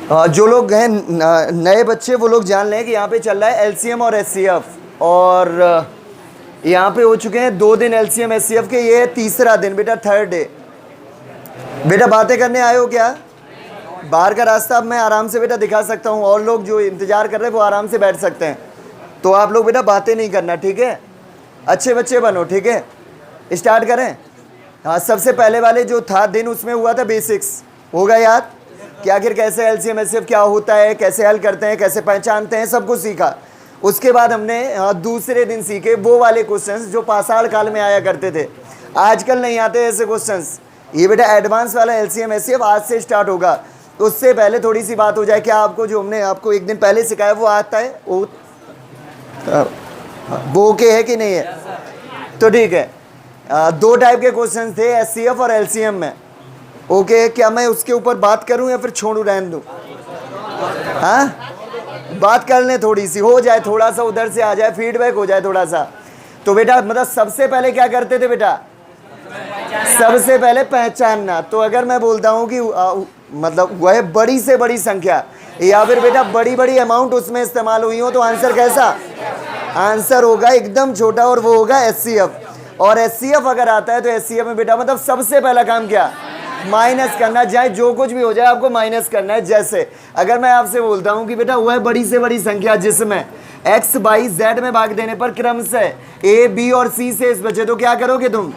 जो लोग हैं नए बच्चे वो लोग जान लें कि यहाँ पे चल रहा है एलसीएम और एचसीएफ, और यहाँ पे हो चुके हैं 2 दिन एलसीएम एचसीएफ के, ये है तीसरा दिन बेटा, थर्ड डे। बेटा बातें करने आए हो क्या? बाहर का रास्ता अब मैं आराम से बेटा दिखा सकता हूँ, और लोग जो इंतज़ार कर रहे हैं वो आराम से बैठ सकते हैं। तो आप लोग बेटा बातें नहीं करना, ठीक है? अच्छे बच्चे बनो, ठीक है? स्टार्ट करें। हाँ, सबसे पहले वाले जो था दिन उसमें हुआ था बेसिक्स, होगा याद कि आखिर कैसे एलसीएम एचसीएफ क्या होता है, कैसे हल करते हैं, कैसे पहचानते हैं, सब कुछ सीखा। उसके बाद हमने दूसरे दिन सीखे वो वाले क्वेश्चंस जो पाषाण काल में आया करते थे, आजकल नहीं आते ऐसे क्वेश्चंस। ये बेटा एडवांस वाला एलसीएम एचसीएफ आज से स्टार्ट होगा। तो उससे पहले थोड़ी सी बात हो जाए, क्या आपको जो हमने आपको एक दिन पहले सिखाया वो आता है? वो ओके है कि नहीं है? तो ठीक है। 2 टाइप के क्वेश्चन थे एचसीएफ और एलसीएम में। ओके, क्या मैं उसके ऊपर बात करूं या फिर छोड़ूं, रहने दूं? हाँ, बात कर लें, थोड़ी सी हो जाए, थोड़ा सा उधर से आ जाए, फीडबैक हो जाए थोड़ा सा। तो बेटा मतलब सबसे पहले क्या करते थे बेटा? सबसे पहले पहचानना। तो अगर मैं बोलता हूं कि मतलब वह बड़ी से बड़ी संख्या या फिर बेटा बड़ी बड़ी अमाउंट उसमें इस्तेमाल हुई हो, तो आंसर कैसा? आंसर होगा एकदम छोटा, और वो होगा एचसीएफ। और एचसीएफ अगर आता है तो एचसीएफ में बेटा मतलब सबसे पहला काम क्या? माइनस करना। चाहे जो कुछ भी हो जाए आपको माइनस करना है। जैसे अगर मैं आपसे बोलता हूं कि बेटा वह बड़ी से बड़ी संख्या जिसमें x बाई z में भाग देने पर क्रमशः a b और c शेष बचे, तो क्या करोगे तुम?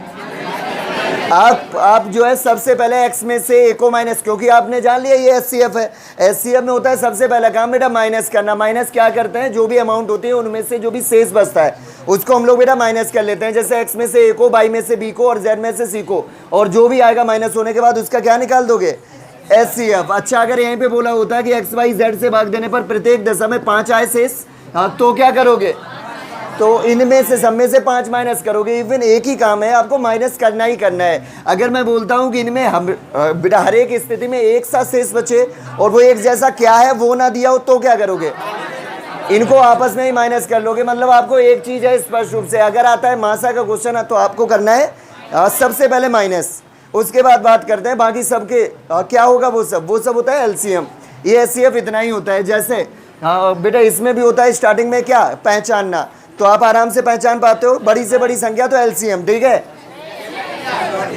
आप जो है सबसे पहले x में से a को माइनस, क्योंकि आपने जान लिया ये एचसीएफ है। एचसीएफ में होता है सबसे पहला काम बेटा माइनस करना। माइनस क्या करते हैं? जो भी अमाउंट होती है उनमें से जो भी शेष बचता है उसको हम लोग बेटा माइनस कर लेते हैं। जैसे x में से a को, y में से b को और z में से c को, और जो भी आएगा माइनस होने के बाद उसका क्या निकाल दोगे? एचसीएफ। अच्छा, अगर यहीं पे बोला होता है कि x y z से भाग देने पर प्रत्येक दशा में 5 आए शेष, तो क्या करोगे? तो इनमें से सब में से 5 माइनस करोगे। इवन एक ही काम है, आपको माइनस करना ही करना है। अगर मैं बोलता हूं कि इनमें हम बेटा हर एक स्थिति में एक साथ शेष बचे और वो एक जैसा क्या है वो ना दिया हो, तो क्या करोगे? इनको आपस में ही माइनस कर लोगे। मतलब आपको एक चीज है स्पष्ट रूप से, अगर आता है मासा का क्वेश्चन है तो आपको करना है सबसे पहले माइनस, उसके बाद बात करते हैं बाकी सबके क्या होगा। वो सब होता है एलसीएम। ये एचसीएफ इतना ही होता है। जैसे बेटा इसमें भी होता है स्टार्टिंग में क्या? पहचानना। तो आप आराम से पहचान पाते हो बड़ी से बड़ी संख्या तो एलसीएम, ठीक है?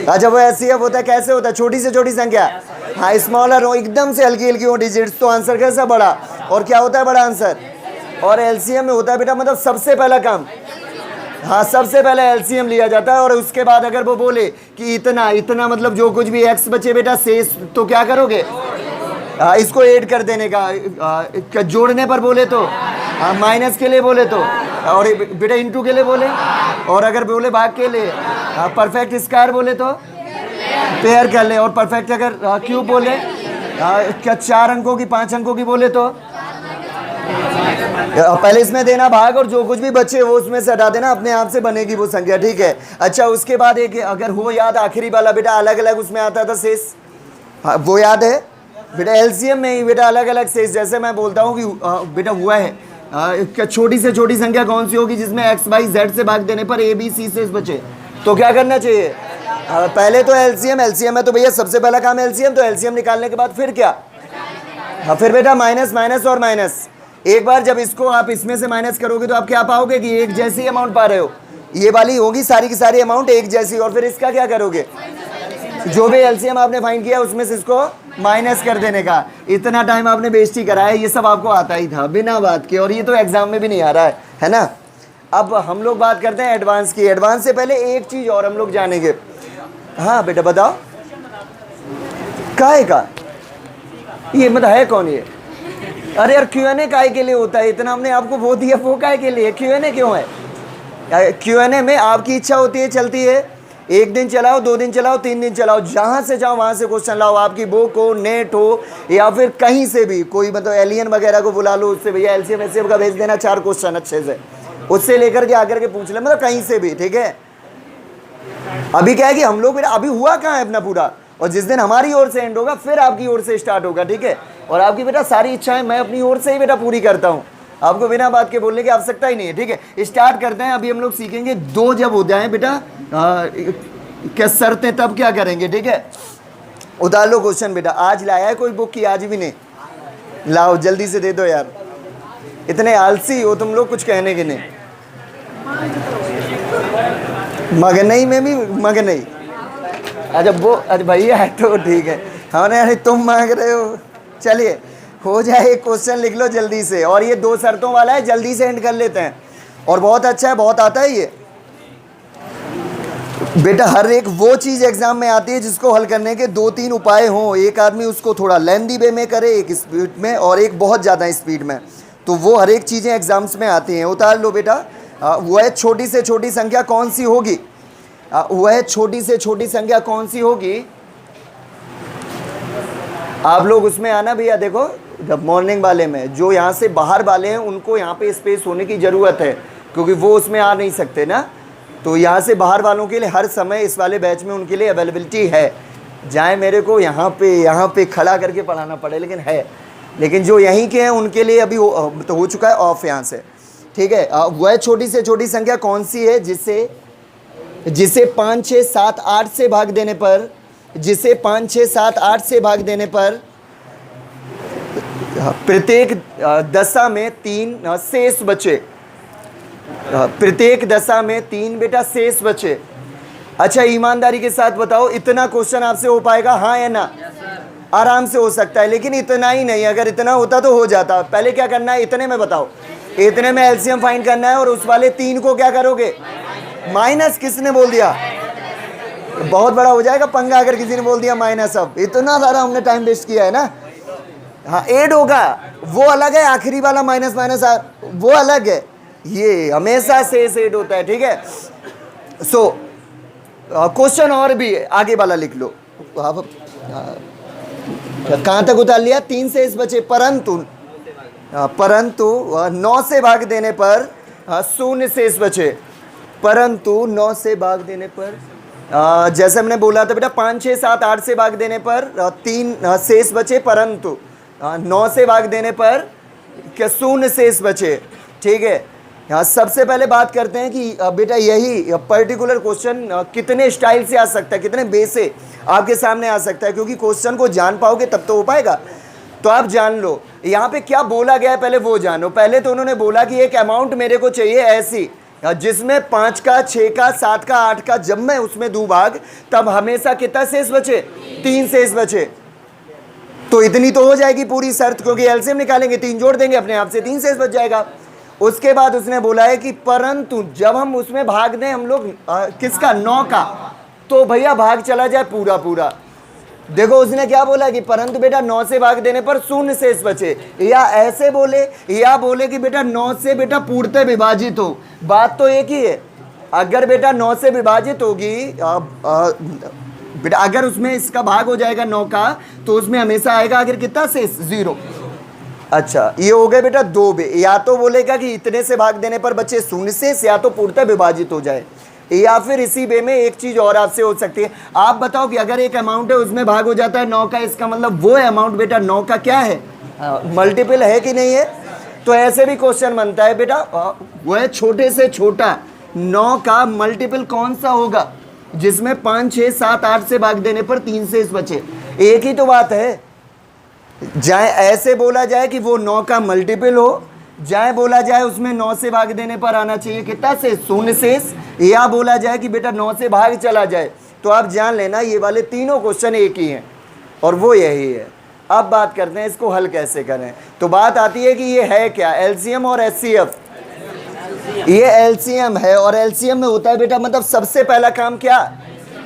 अच्छा, वो एचसीएफ होता है कैसे होता है? छोटी से छोटी संख्या, हाँ, स्मॉलर हो, एकदम से हल्की हल्की हो डिजिट्स, तो आंसर कैसा? बड़ा। और क्या होता है? बड़ा आंसर। और एलसीएम में होता है बेटा मतलब सबसे पहला काम, हाँ, सबसे पहले एलसीएम लिया जाता है। और उसके बाद अगर वो बोले कि इतना इतना मतलब जो कुछ भी एक्स बचे बेटा शेष, तो क्या करोगे? इसको ऐड कर देने का। जोड़ने पर बोले तो माइनस के लिए बोले तो, और बेटा इंटू के लिए बोले, और अगर बोले भाग के लिए परफेक्ट स्क्वायर बोले तो पेयर कर ले, और परफेक्ट अगर क्यूब बोले क्या 4 अंकों की 5 अंकों की बोले तो पहले इसमें देना भाग, और जो कुछ भी बचे वो उसमें से हटा देना, अपने आप से बनेगी वो संख्या, ठीक है? अच्छा, उसके बाद एक अगर हो याद आखिरी वाला बेटा अलग अलग उसमें आता था शेष, वो याद है बेटा? एलसीएम में ही बेटा अलग अलग शेष। जैसे मैं बोलता हूँ कि बेटा हुआ है क्या छोटी से छोटी संख्या कौन सी होगी जिसमें x y z से भाग देने पर a b c शेष बचे, तो क्या करना चाहिए? पहले तो एलसीएम है तो भैया सबसे पहला काम एलसीएम। तो एलसीएम निकालने के बाद फिर क्या? फिर बेटा माइनस माइनस और माइनस। एक बार जब इसको आप इसमें से माइनस करोगे तो आप क्या पाओगे कि एक जैसी अमाउंट पा रहे हो, ये वाली होगी सारी की सारी अमाउंट एक जैसी। और फिर इसका क्या करोगे? जो भी एलसीएम आपने फाइंड किया उसमें से इसको माइनस कर देने का। इतना टाइम आपने बेइज्जती कराया, ये सब आपको आता ही था बिना बात के, और ये तो एग्जाम में भी नहीं आ रहा है ना? अब हम लोग बात करते हैं एडवांस की। एडवांस से पहले एक चीज और हम लोग जानेंगे। हाँ बेटा बताओ, काहे का ये मतलब है कौन ये? अरे यार Q&A काहे के लिए होता है? इतना हमने आपको वो दिया, वो काहे के लिए? Q&A क्यों है? Q&A में आपकी इच्छा होती है, चलती है, 1 दिन चलाओ, 2 दिन चलाओ, 3 दिन चलाओ, जहां से चाहो वहां से क्वेश्चन लाओ। आपकी बुक हो, नेट हो, या फिर कहीं से भी कोई मतलब एलियन वगैरह को बुला लो, उससे भैया एलसीएम एचसीएफ का भेज देना 4 क्वेश्चन अच्छे से, उससे लेकर के आकर के पूछ ले, मतलब कहीं से भी, ठीक है? अभी क्या है कि हम लोग बेटा अभी हुआ कहाँ है अपना पूरा, और जिस दिन हमारी ओर से एंड होगा फिर आपकी ओर से स्टार्ट होगा, ठीक है? और आपकी बेटा सारी इच्छाएं मैं अपनी ओर से ही बेटा पूरी करता हूँ, आपको बिना बात के बोलने की आवश्यकता ही नहीं है, ठीक है? स्टार्ट करते हैं। अभी हम लोग सीखेंगे 2 जब हो जाए बेटा क्या शर्तें, तब क्या करेंगे, ठीक है? उतार लो क्वेश्चन बेटा। आज लाया है कोई बुक की? आज भी नहीं, लाओ जल्दी से दे दो यार, इतने आलसी हो तुम लोग, कुछ कहने के नहीं। मगनई में भी मगनई, अच्छा वो, अच्छा भैया है तो ठीक है, हमने अरे तुम मांग रहे हो। चलिए हो जाए, एक क्वेश्चन लिख लो जल्दी से, और ये 2 शर्तों वाला है, जल्दी से एंड कर लेते हैं। और बहुत अच्छा है, बहुत आता है ये बेटा। हर एक वो चीज़ एग्जाम में आती है जिसको हल करने के 2-3 उपाय हों, एक आदमी उसको थोड़ा लेंदी वे में करे, एक स्पीड में, और एक बहुत ज़्यादा स्पीड में, तो वो हर एक चीज़ें एग्जाम्स में आती हैं। उतार लो बेटा। वह छोटी से छोटी संख्या कौन सी होगी? वह छोटी से छोटी संख्या कौन सी होगी? आप लोग उसमें आना भैया, देखो जब मॉर्निंग वाले में, जो यहाँ से बाहर वाले हैं उनको यहाँ पे स्पेस होने की ज़रूरत है, क्योंकि वो उसमें आ नहीं सकते ना। तो यहाँ से बाहर वालों के लिए हर समय इस वाले बैच में उनके लिए अवेलेबिलिटी है। जाए मेरे को यहाँ पे खड़ा करके पढ़ाना पड़े, लेकिन है। लेकिन जो यहीं के हैं उनके लिए अभी तो हो चुका है ऑफ यहाँ से, ठीक है। वह छोटी से छोटी संख्या कौन सी है जिसे 5, 6, 7, 8 से भाग देने पर, जिसे 5, 6, 7, 8 से भाग देने पर प्रत्येक दशा में 3 शेष बचे। प्रत्येक दशा में 3 बेटा शेष बचे। अच्छा ईमानदारी के साथ बताओ, इतना क्वेश्चन आपसे हो पाएगा, हाँ या ना? आराम से हो सकता है, लेकिन इतना ही नहीं। अगर इतना होता तो हो जाता। पहले क्या करना है, इतने में बताओ, इतने में एलसीएम फाइंड करना है, और उस वाले 3 को क्या करोगे? माइनस। किसने बोल दिया? बहुत बड़ा हो जाएगा पंगा अगर किसी ने बोल दिया माइनस। अब इतना सारा हमने टाइम वेस्ट किया है ना। हाँ ऐड होगा, वो अलग है, आखिरी वाला माइनस माइनस वो अलग है, ये हमेशा से ऐड होता है, ठीक है। सो क्वेश्चन और भी है, आगे वाला लिख लो। आप कहाँ तक उतार लिया? 3 शेष बचे, परंतु 9 से भाग देने पर 0 शेष बचे। परंतु 9 से भाग देने पर, जैसे हमने बोला था बेटा, 5, 6, 7, 8 से भाग देने पर 3 शेष बचे, परंतु 9 से भाग देने पर क्या 0 शेष बचे, ठीक है। यहाँ सबसे पहले बात करते हैं कि बेटा यही पर्टिकुलर क्वेश्चन कितने स्टाइल से आ सकता है, कितने वे से आपके सामने आ सकता है, क्योंकि क्वेश्चन को जान पाओगे तब तो हो पाएगा। तो आप जान लो यहाँ पे क्या बोला गया है, पहले वो जानो। पहले तो उन्होंने बोला कि एक अमाउंट मेरे को चाहिए ऐसी जिसमें 5 का, 6 का, 7 का, 8 का, जब मैं उसमें दूं भाग तब हमेशा कितना शेष बचे? 3 शेष बचे। तो इतनी तो हो जाएगी पूरी शर्त, क्योंकि एलसीएम निकालेंगे, 3 जोड़ देंगे अपने आप से, 3 शेष बच जाएगा। उसके बाद उसने बोला है कि परंतु जब हम उसमें भाग दें हम लोग किसका? 9 का, तो भैया भाग चला जाए पूरा पूरा। देखो उसने क्या बोला कि परंतु बेटा 9 से भाग देने पर 0 शेष बचे, या ऐसे बोले, या बोले कि बेटा 9 से बेटा पूर्णतः विभाजित हो। बात तो एक ही है। अगर बेटा 9 से विभाजित होगी, बेटा अगर उसमें इसका भाग हो जाएगा 9 का, तो उसमें हमेशा आएगा आखिर कितना शेष? 0। अच्छा ये हो गए बेटा 2 वे। या तो बोलेगा कि इतने से भाग देने पर बचे 0 शेष, या तो पूर्णतः विभाजित हो जाए, या फिर इसी वे में एक चीज और आपसे हो सकती है। आप बताओ कि अगर एक अमाउंट है उसमें भाग हो जाता है 9 का, इसका मतलब वो अमाउंट बेटा 9 का क्या है? मल्टीपल है कि नहीं है? तो ऐसे भी क्वेश्चन बनता है बेटा, वह छोटे से छोटा 9 का मल्टीपल कौन सा होगा जिसमें 5, 6, 7, 8 से भाग देने पर 3 शेष बचे? एक ही तो बात है। जाए ऐसे बोला जाए कि वो 9 का मल्टीपल हो, जाए बोला जाए उसमें 9 से भाग देने पर आना चाहिए कितना शेष? 0 शेष, या बोला जाए कि बेटा 9 से भाग चला जाए। तो आप जान लेना ये वाले तीनों क्वेश्चन एक ही हैं, और वो यही है। अब बात करते हैं इसको हल कैसे करें। तो बात आती है कि ये है क्या? एलसीएम और एचसीएफ। ये एलसीएम है, और एलसीएम में होता है बेटा, मतलब सबसे पहला काम क्या?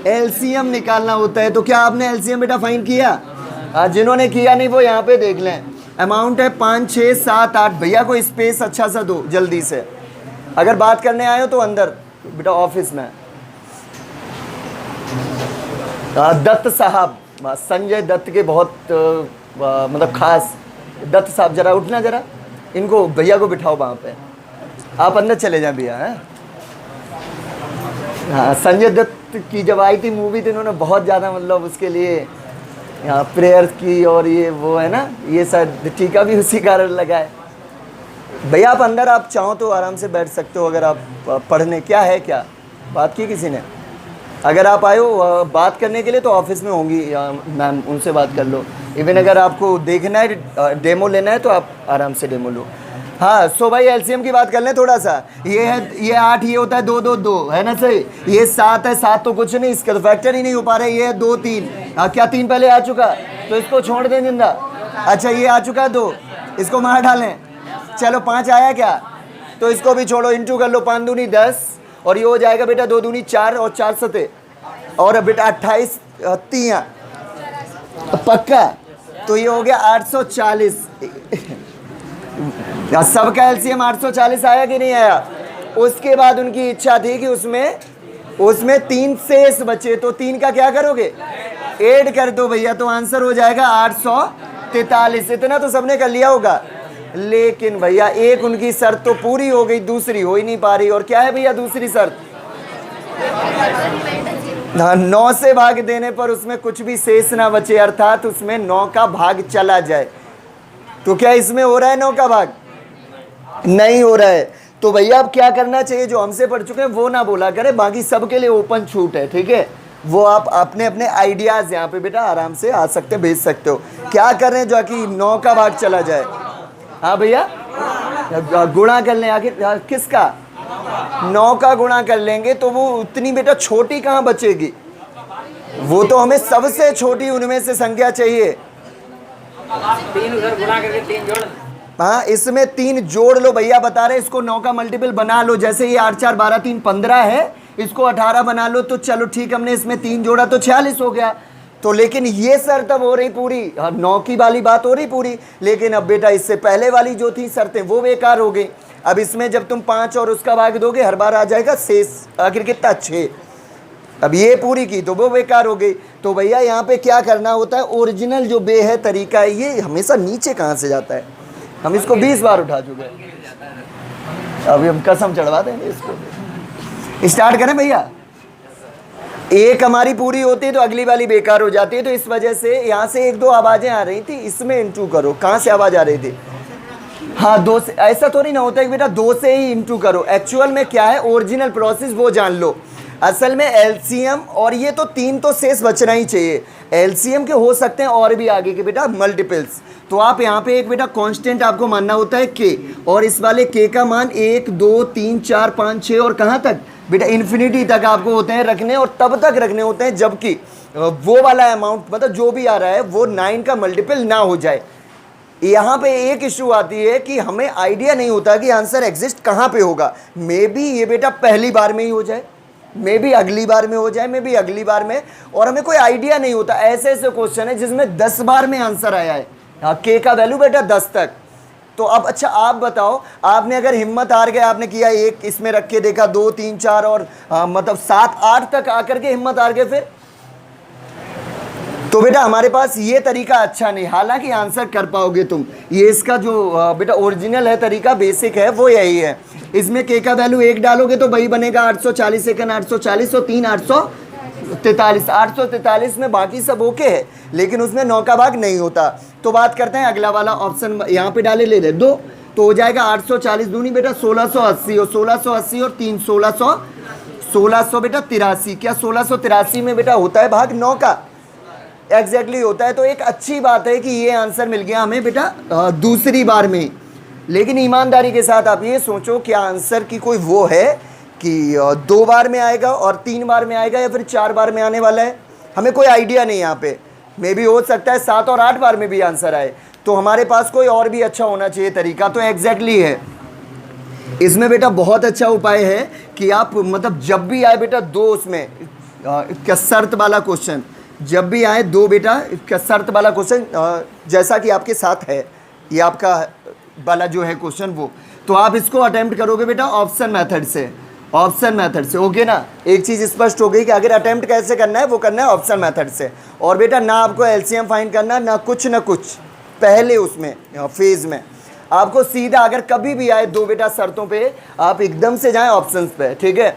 एलसीएम निकालना होता है। तो क्या आपने एलसीएम बेटा फाइंड किया? जिन्होंने किया नहीं वो यहाँ पे देख लें। अमाउंट है 5, 6, 7, 8। भैया को स्पेस अच्छा सा दो जल्दी से। अगर बात करने आए हो तो अंदर बेटा ऑफिस में। दत्त साहब, संजय दत्त के बहुत मतलब खास दत्त साहब, जरा उठना, जरा इनको भैया को बिठाओ वहाँ पे। आप अंदर चले जाए भैया। हैं हाँ, संजय दत्त की जब आई थी मूवी तो इन्होंने बहुत ज़्यादा मतलब उसके लिए यहाँ प्रेयर की, और ये वो है ना, ये शायद टीका भी उसी कारण लगा है। भैया आप अंदर, आप चाहो तो आराम से बैठ सकते हो अगर आप पढ़ने। क्या है, क्या बात की किसी ने? अगर आप आए हो बात करने के लिए तो ऑफिस में होंगी मैम, उनसे बात कर लो। इवन अगर आपको देखना है, डेमो लेना है तो आप आराम से डेमो लो। हाँ, सो भाई एलसीएम की बात कर लें थोड़ा सा। ये है, ये 8, ये होता है 2 2 2, है ना सही। ये 7 है, 7 तो कुछ नहीं, इसका तो फैक्टर ही नहीं हो पा रहा है। ये है 2 3, क्या 3 पहले आ चुका, तो इसको छोड़ दें जिंदा। अच्छा ये आ चुका 2, इसको मार डालें। चलो 5 आया क्या, तो इसको भी छोड़ो, इंटू कर लो। 5 दूनी 10, और ये हो जाएगा बेटा 2 दूनी 4 और 4 सते, और बेटा 28 3 पक्का। तो ये हो गया 840। सबका एलसीएम 840 आया कि नहीं आया। उसके बाद उनकी इच्छा थी कि उसमें 3 शेष बचे, तो 3 का क्या करोगे, ऐड कर दो भैया, तो आंसर हो जाएगा 843। इतना तो सबने कर लिया होगा। लेकिन भैया एक उनकी शर्त तो पूरी हो गई, दूसरी हो ही नहीं पा रही। और क्या है भैया दूसरी शर्त, 9 से भाग देने पर उसमें कुछ भी शेष ना बचे, अर्थात उसमें 9 का भाग चला जाए। तो क्या इसमें हो रहा है 9 का भाग, नहीं हो रहा है। तो भैया अब क्या करना चाहिए, जो हमसे पढ़ चुके हैं वो ना बोला करें, बाकी सबके लिए ओपन छूट है, ठीक है। वो आप अपने अपने आइडियाज यहाँ पे बेटा आराम से आ सकते, भेज सकते हो। क्या कर रहे हैं जो कि 9 का भाग चला जाए। हाँ भैया गुणा कर लें, आखिर किसका, 9 का गुणा कर लेंगे तो वो उतनी बेटा छोटी कहाँ बचेगी, वो तो हमें सबसे छोटी उनमें से संख्या चाहिए। 3 उधर गुणा करके 3 जोड़, हाँ इसमें 3 जोड़ लो भैया, बता रहे इसको 9 का मल्टीपल बना लो। जैसे ये 8 4 12 3 15 है, इसको 18 बना लो, तो चलो ठीक, हमने इसमें 3 जोड़ा तो 46 हो गया। तो लेकिन ये शर्त अब हो रही पूरी, 9 की वाली बात हो रही पूरी, लेकिन अब बेटा इससे पहले वाली जो थी शर्तें वो बेकार हो गई। अब इसमें जब तुम 5 और उसका भाग दोगे, हर बार आ जाएगा शेष, आखिर कितना 6। अब ये पूरी की तो वो बेकार हो गई। तो भैया यहाँ पे क्या करना होता है, ओरिजिनल जो बे है तरीका है, ये हमेशा नीचे कहाँ से जाता है, हम इसको 20 बार उठा चुके हैं। अभी हम कसम चढ़वा देंगे इसको। स्टार्ट करें भैया। एक हमारी पूरी होती है तो अगली वाली बेकार हो जाती है, तो इस वजह से यहाँ से 1 2 आवाजें आ रही थी, इसमें इंटू करो। कहाँ से आवाज आ रही थी, हाँ 2 से। ऐसा थोड़ी ना होता है कि बेटा 2 से ही इंटू करो। एक्चुअल में क्या है, ओरिजिनल प्रोसेस वो जान लो। असल में एलसीएम, और ये तो 3 तो शेष बचना ही चाहिए। एलसीएम के हो सकते हैं और भी आगे के बेटा मल्टीपल्स। तो आप यहाँ पे एक बेटा कांस्टेंट आपको मानना होता है के, और इस वाले के का मान 1 2 3 4 5 6 और कहाँ तक बेटा इन्फिनिटी तक आपको होते हैं रखने, और तब तक रखने होते हैं जबकि वो वाला अमाउंट मतलब जो भी आ रहा है वो 9 का मल्टीपल ना हो जाए। यहाँ पे एक इशू आती है कि हमें आइडिया नहीं होता कि आंसर एग्जिस्ट कहाँ पे होगा। मे बी ये बेटा पहली बार में ही हो जाए, मे बी अगली बार में हो जाए, मे बी अगली बार में, और हमें कोई आइडिया नहीं होता। ऐसे ऐसे क्वेश्चन है जिसमें 10 बार में आंसर आया है, हाँ के का वैल्यू बेटा 10 तक। तो अब अच्छा आप बताओ, आपने अगर हिम्मत हार गए, आपने किया 1 इसमें रख के देखा, 2 3 4 और मतलब 7 8 तक आकर के हिम्मत हार गए, फिर तो बेटा हमारे पास ये तरीका अच्छा नहीं। हालांकि आंसर कर पाओगे तुम, ये इसका जो बेटा ओरिजिनल है तरीका, बेसिक है वो यही है। इसमें के का वैल्यू 1 डालोगे तो वही बनेगा 840 सेकंड 840 और 3 843। 843 में बाकी सब ओके है, लेकिन उसमें 9 का भाग नहीं होता। तो बात करते हैं अगला वाला ऑप्शन, यहाँ पे डाले ले 2, तो हो जाएगा 840 दूनी बेटा 1680, और 1680 और 3 1600 बेटा 83। क्या 1683 में बेटा होता है भाग 9 का, एग्जैक्टली होता है। तो एक अच्छी बात है कि ये आंसर मिल गया हमें बेटा दूसरी बार में। लेकिन ईमानदारी के साथ आप ये सोचो, क्या आंसर की कोई वो है कि 2 बार में आएगा और 3 बार में आएगा या फिर 4 बार में आने वाला है, हमें कोई आइडिया नहीं। यहाँ पे मे भी हो सकता है 7 और 8 बार में भी आंसर आए। तो हमारे पास कोई और भी अच्छा होना चाहिए तरीका, तो एग्जैक्टली है। इसमें बेटा बहुत अच्छा उपाय है कि आप मतलब जब भी आए बेटा 2 उसमें क्या शर्त वाला क्वेश्चन, जब भी आए 2 बेटा क्या शर्त वाला क्वेश्चन, जैसा कि आपके साथ है ये आपका वाला जो है क्वेश्चन, वो तो आप इसको अटेम्प्ट करोगे बेटा ऑप्शन मेथड से। ऑप्शन मेथड से ओके ना, एक चीज़ स्पष्ट हो गई कि अगर अटेम्प्ट कैसे करना है वो करना है ऑप्शन मेथड से। और बेटा ना आपको एलसीएम फाइंड करना, ना कुछ पहले उसमें फेज में, आपको सीधा अगर कभी भी आए 2 बेटा शर्तों पे आप एकदम से जाएं ऑप्शंस पे, ठीक है।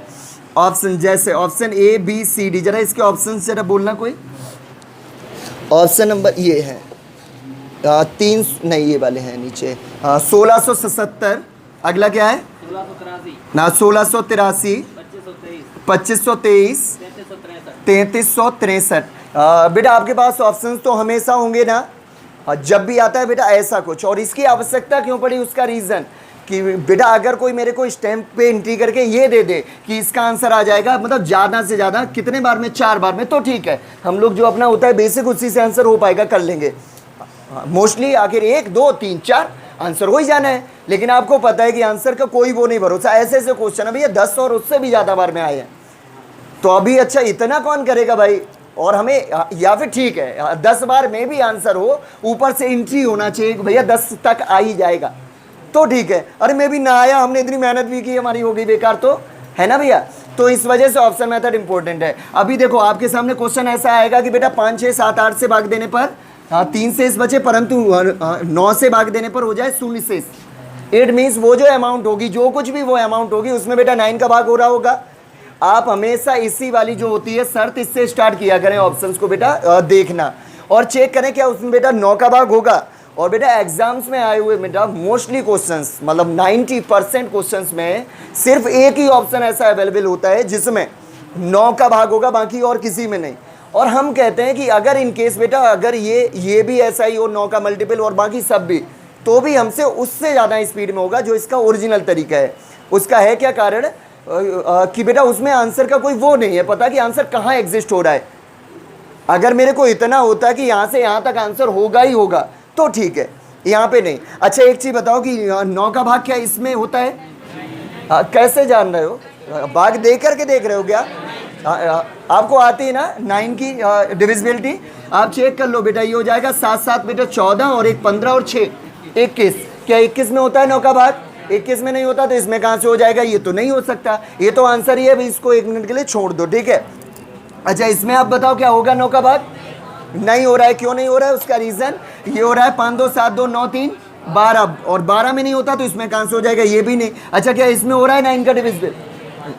ऑप्शन जैसे option A B C D, जरा इसके ऑप्शन जरा बोलना कोई। ऑप्शन नंबर ये है 3 नहीं, ये वाले हैं नीचे 1677, अगला क्या है ना 1683, 2523, 3363। बेटा आपके पास ऑप्शंस तो हमेशा होंगे ना, जब भी आता है बेटा ऐसा कुछ। और इसकी आवश्यकता क्यों पड़ी, उसका रीज़न कि बेटा अगर कोई मेरे को स्टैम्प पे एंट्री करके ये दे दे कि इसका आंसर आ जाएगा, मतलब ज़्यादा से ज़्यादा कितने बार में, 4 बार में, तो ठीक है, हम लोग जो अपना होता है बेसिक उसी से आंसर हो पाएगा, कर लेंगे। मोस्टली आखिर 1 2 3 4 आंसर हो ही जाना है। लेकिन आपको पता है कि आंसर का कोई वो नहीं भरोसा, ऐसे ऐसे क्वेश्चन है भैया 10 और उससे भी ज़्यादा बार में आए हैं, तो अभी अच्छा इतना कौन करेगा भाई। और हमें या फिर ठीक है 10 बार में भी आंसर हो, ऊपर से एंट्री होना चाहिए भैया 10 तक आ ही जाएगा, तो ठीक है। अरे मैं भी ना आया, हमने इतनी मेहनत भी की, हमारी हो गई बेकार, तो है ना भैया। तो इस वजह से ऑप्शन मेथड इंपॉर्टेंट है। अभी देखो आपके सामने क्वेश्चन ऐसा आएगा कि बेटा 5 6 7 8 से भाग देने पर 3 शेष बचे, परंतु 9 से भाग देने पर हो जाए 0 शेष। इट मीन्स वो जो अमाउंट होगी, जो कुछ भी वो अमाउंट होगी, उसमें बेटा 9 का भाग हो रहा होगा। आप हमेशा इसी वाली जो होती है शर्त, इससे स्टार्ट किया करें ऑप्शंस को बेटा देखना, और चेक करें क्या उसमें बेटा 9 का भाग होगा। और बेटा एग्जाम्स में आए हुए बेटा मोस्टली क्वेश्चंस, मतलब 90% क्वेश्चंस में सिर्फ एक ही ऑप्शन ऐसा अवेलेबल होता है जिसमें 9 का भाग होगा, बाकी और किसी में नहीं। और हम कहते हैं कि अगर इन केस बेटा अगर ये भी ऐसा ही हो, 9 का मल्टीपल और बाकी सब भी, तो भी हमसे उससे ज़्यादा स्पीड में होगा जो इसका ओरिजिनल तरीका है। उसका है क्या कारण कि बेटा उसमें आंसर का कोई वो नहीं है पता कि आंसर कहाँ एग्जिस्ट हो रहा है। अगर मेरे को इतना होता कि यहाँ से यहाँ तक आंसर होगा ही होगा तो ठीक है, यहाँ पे नहीं। अच्छा एक चीज़ बताओ कि 9 का भाग क्या इसमें होता है, कैसे जान रहे हो, भाग देख करके देख रहे हो क्या, आपको आती है ना 9 की डिविजिबिलिटी, आप चेक कर लो बेटा। ये हो जाएगा 7 7 बेटा 14 और 1 15 और 6 21। क्या 21 में होता है 9 का भाग, 21 में नहीं होता, तो इसमें कहाँ से हो जाएगा, ये तो नहीं हो सकता, ये तो आंसर ही है। इसको 1 मिनट के लिए छोड़ दो, ठीक है। अच्छा इसमें आप बताओ क्या होगा 9 का भाग, नहीं हो रहा है, क्यों नहीं हो रहा है, उसका रीज़न ये हो रहा है 5 2 7 2 9 3 12, और 12 में नहीं होता तो इसमें कहाँ से हो जाएगा, ये भी नहीं। अच्छा क्या इसमें हो रहा है 9 का डिविजिबल,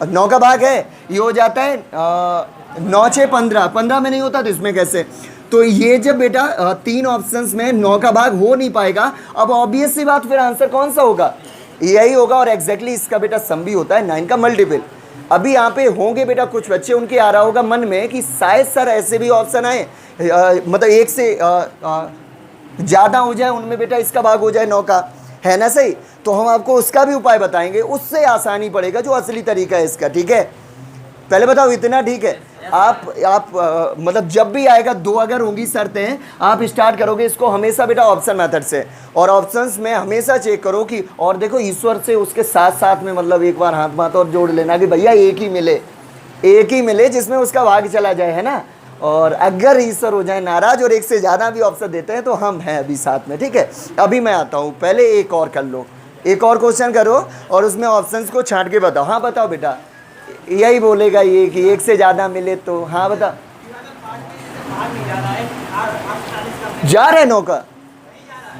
9 का भाग है, ये हो जाता है 9 6 15, 15 में नहीं होता तो इसमें कैसे। तो ये जब बेटा 3 ऑप्शंस में 9 का भाग हो नहीं पाएगा, अब ऑब्वियस सी बात फिर आंसर कौन सा होगा, यही होगा। और एग्जैक्टली इसका बेटा सम भी होता है 9 का मल्टीपल। अभी यहाँ पे होंगे बेटा कुछ बच्चे, उनके आ रहा होगा मन में कि शायद सर ऐसे भी ऑप्शन आए, मतलब 1 से ज़्यादा हो जाए, उनमें बेटा इसका भाग हो जाए 9 का, है ना सही। तो हम आपको उसका भी उपाय बताएंगे, उससे आसानी पड़ेगा जो असली तरीका है इसका, ठीक है। पहले बताओ इतना ठीक है। आप मतलब जब भी आएगा 2 अगर होंगी शर्तें, आप स्टार्ट करोगे इसको हमेशा बेटा ऑप्शन मेथड से, और ऑप्शंस में हमेशा चेक करो कि, और देखो ईश्वर से उसके साथ साथ में मतलब एक बार हाथ और जोड़ लेना कि भैया एक ही मिले जिसमें उसका भाग चला जाए, है ना। और अगर ईश्वर हो जाए नाराज और 1 से ज़्यादा भी ऑप्शन देते हैं तो हम हैं अभी साथ में, ठीक है। अभी मैं आता हूँ, पहले एक और कर लो, एक और क्वेश्चन करो और उसमें ऑप्शंस को छांट के बताओ। हाँ बताओ बेटा, यही बोलेगा ये कि 1 से ज़्यादा मिले तो, हाँ बता जा रहे 9 का,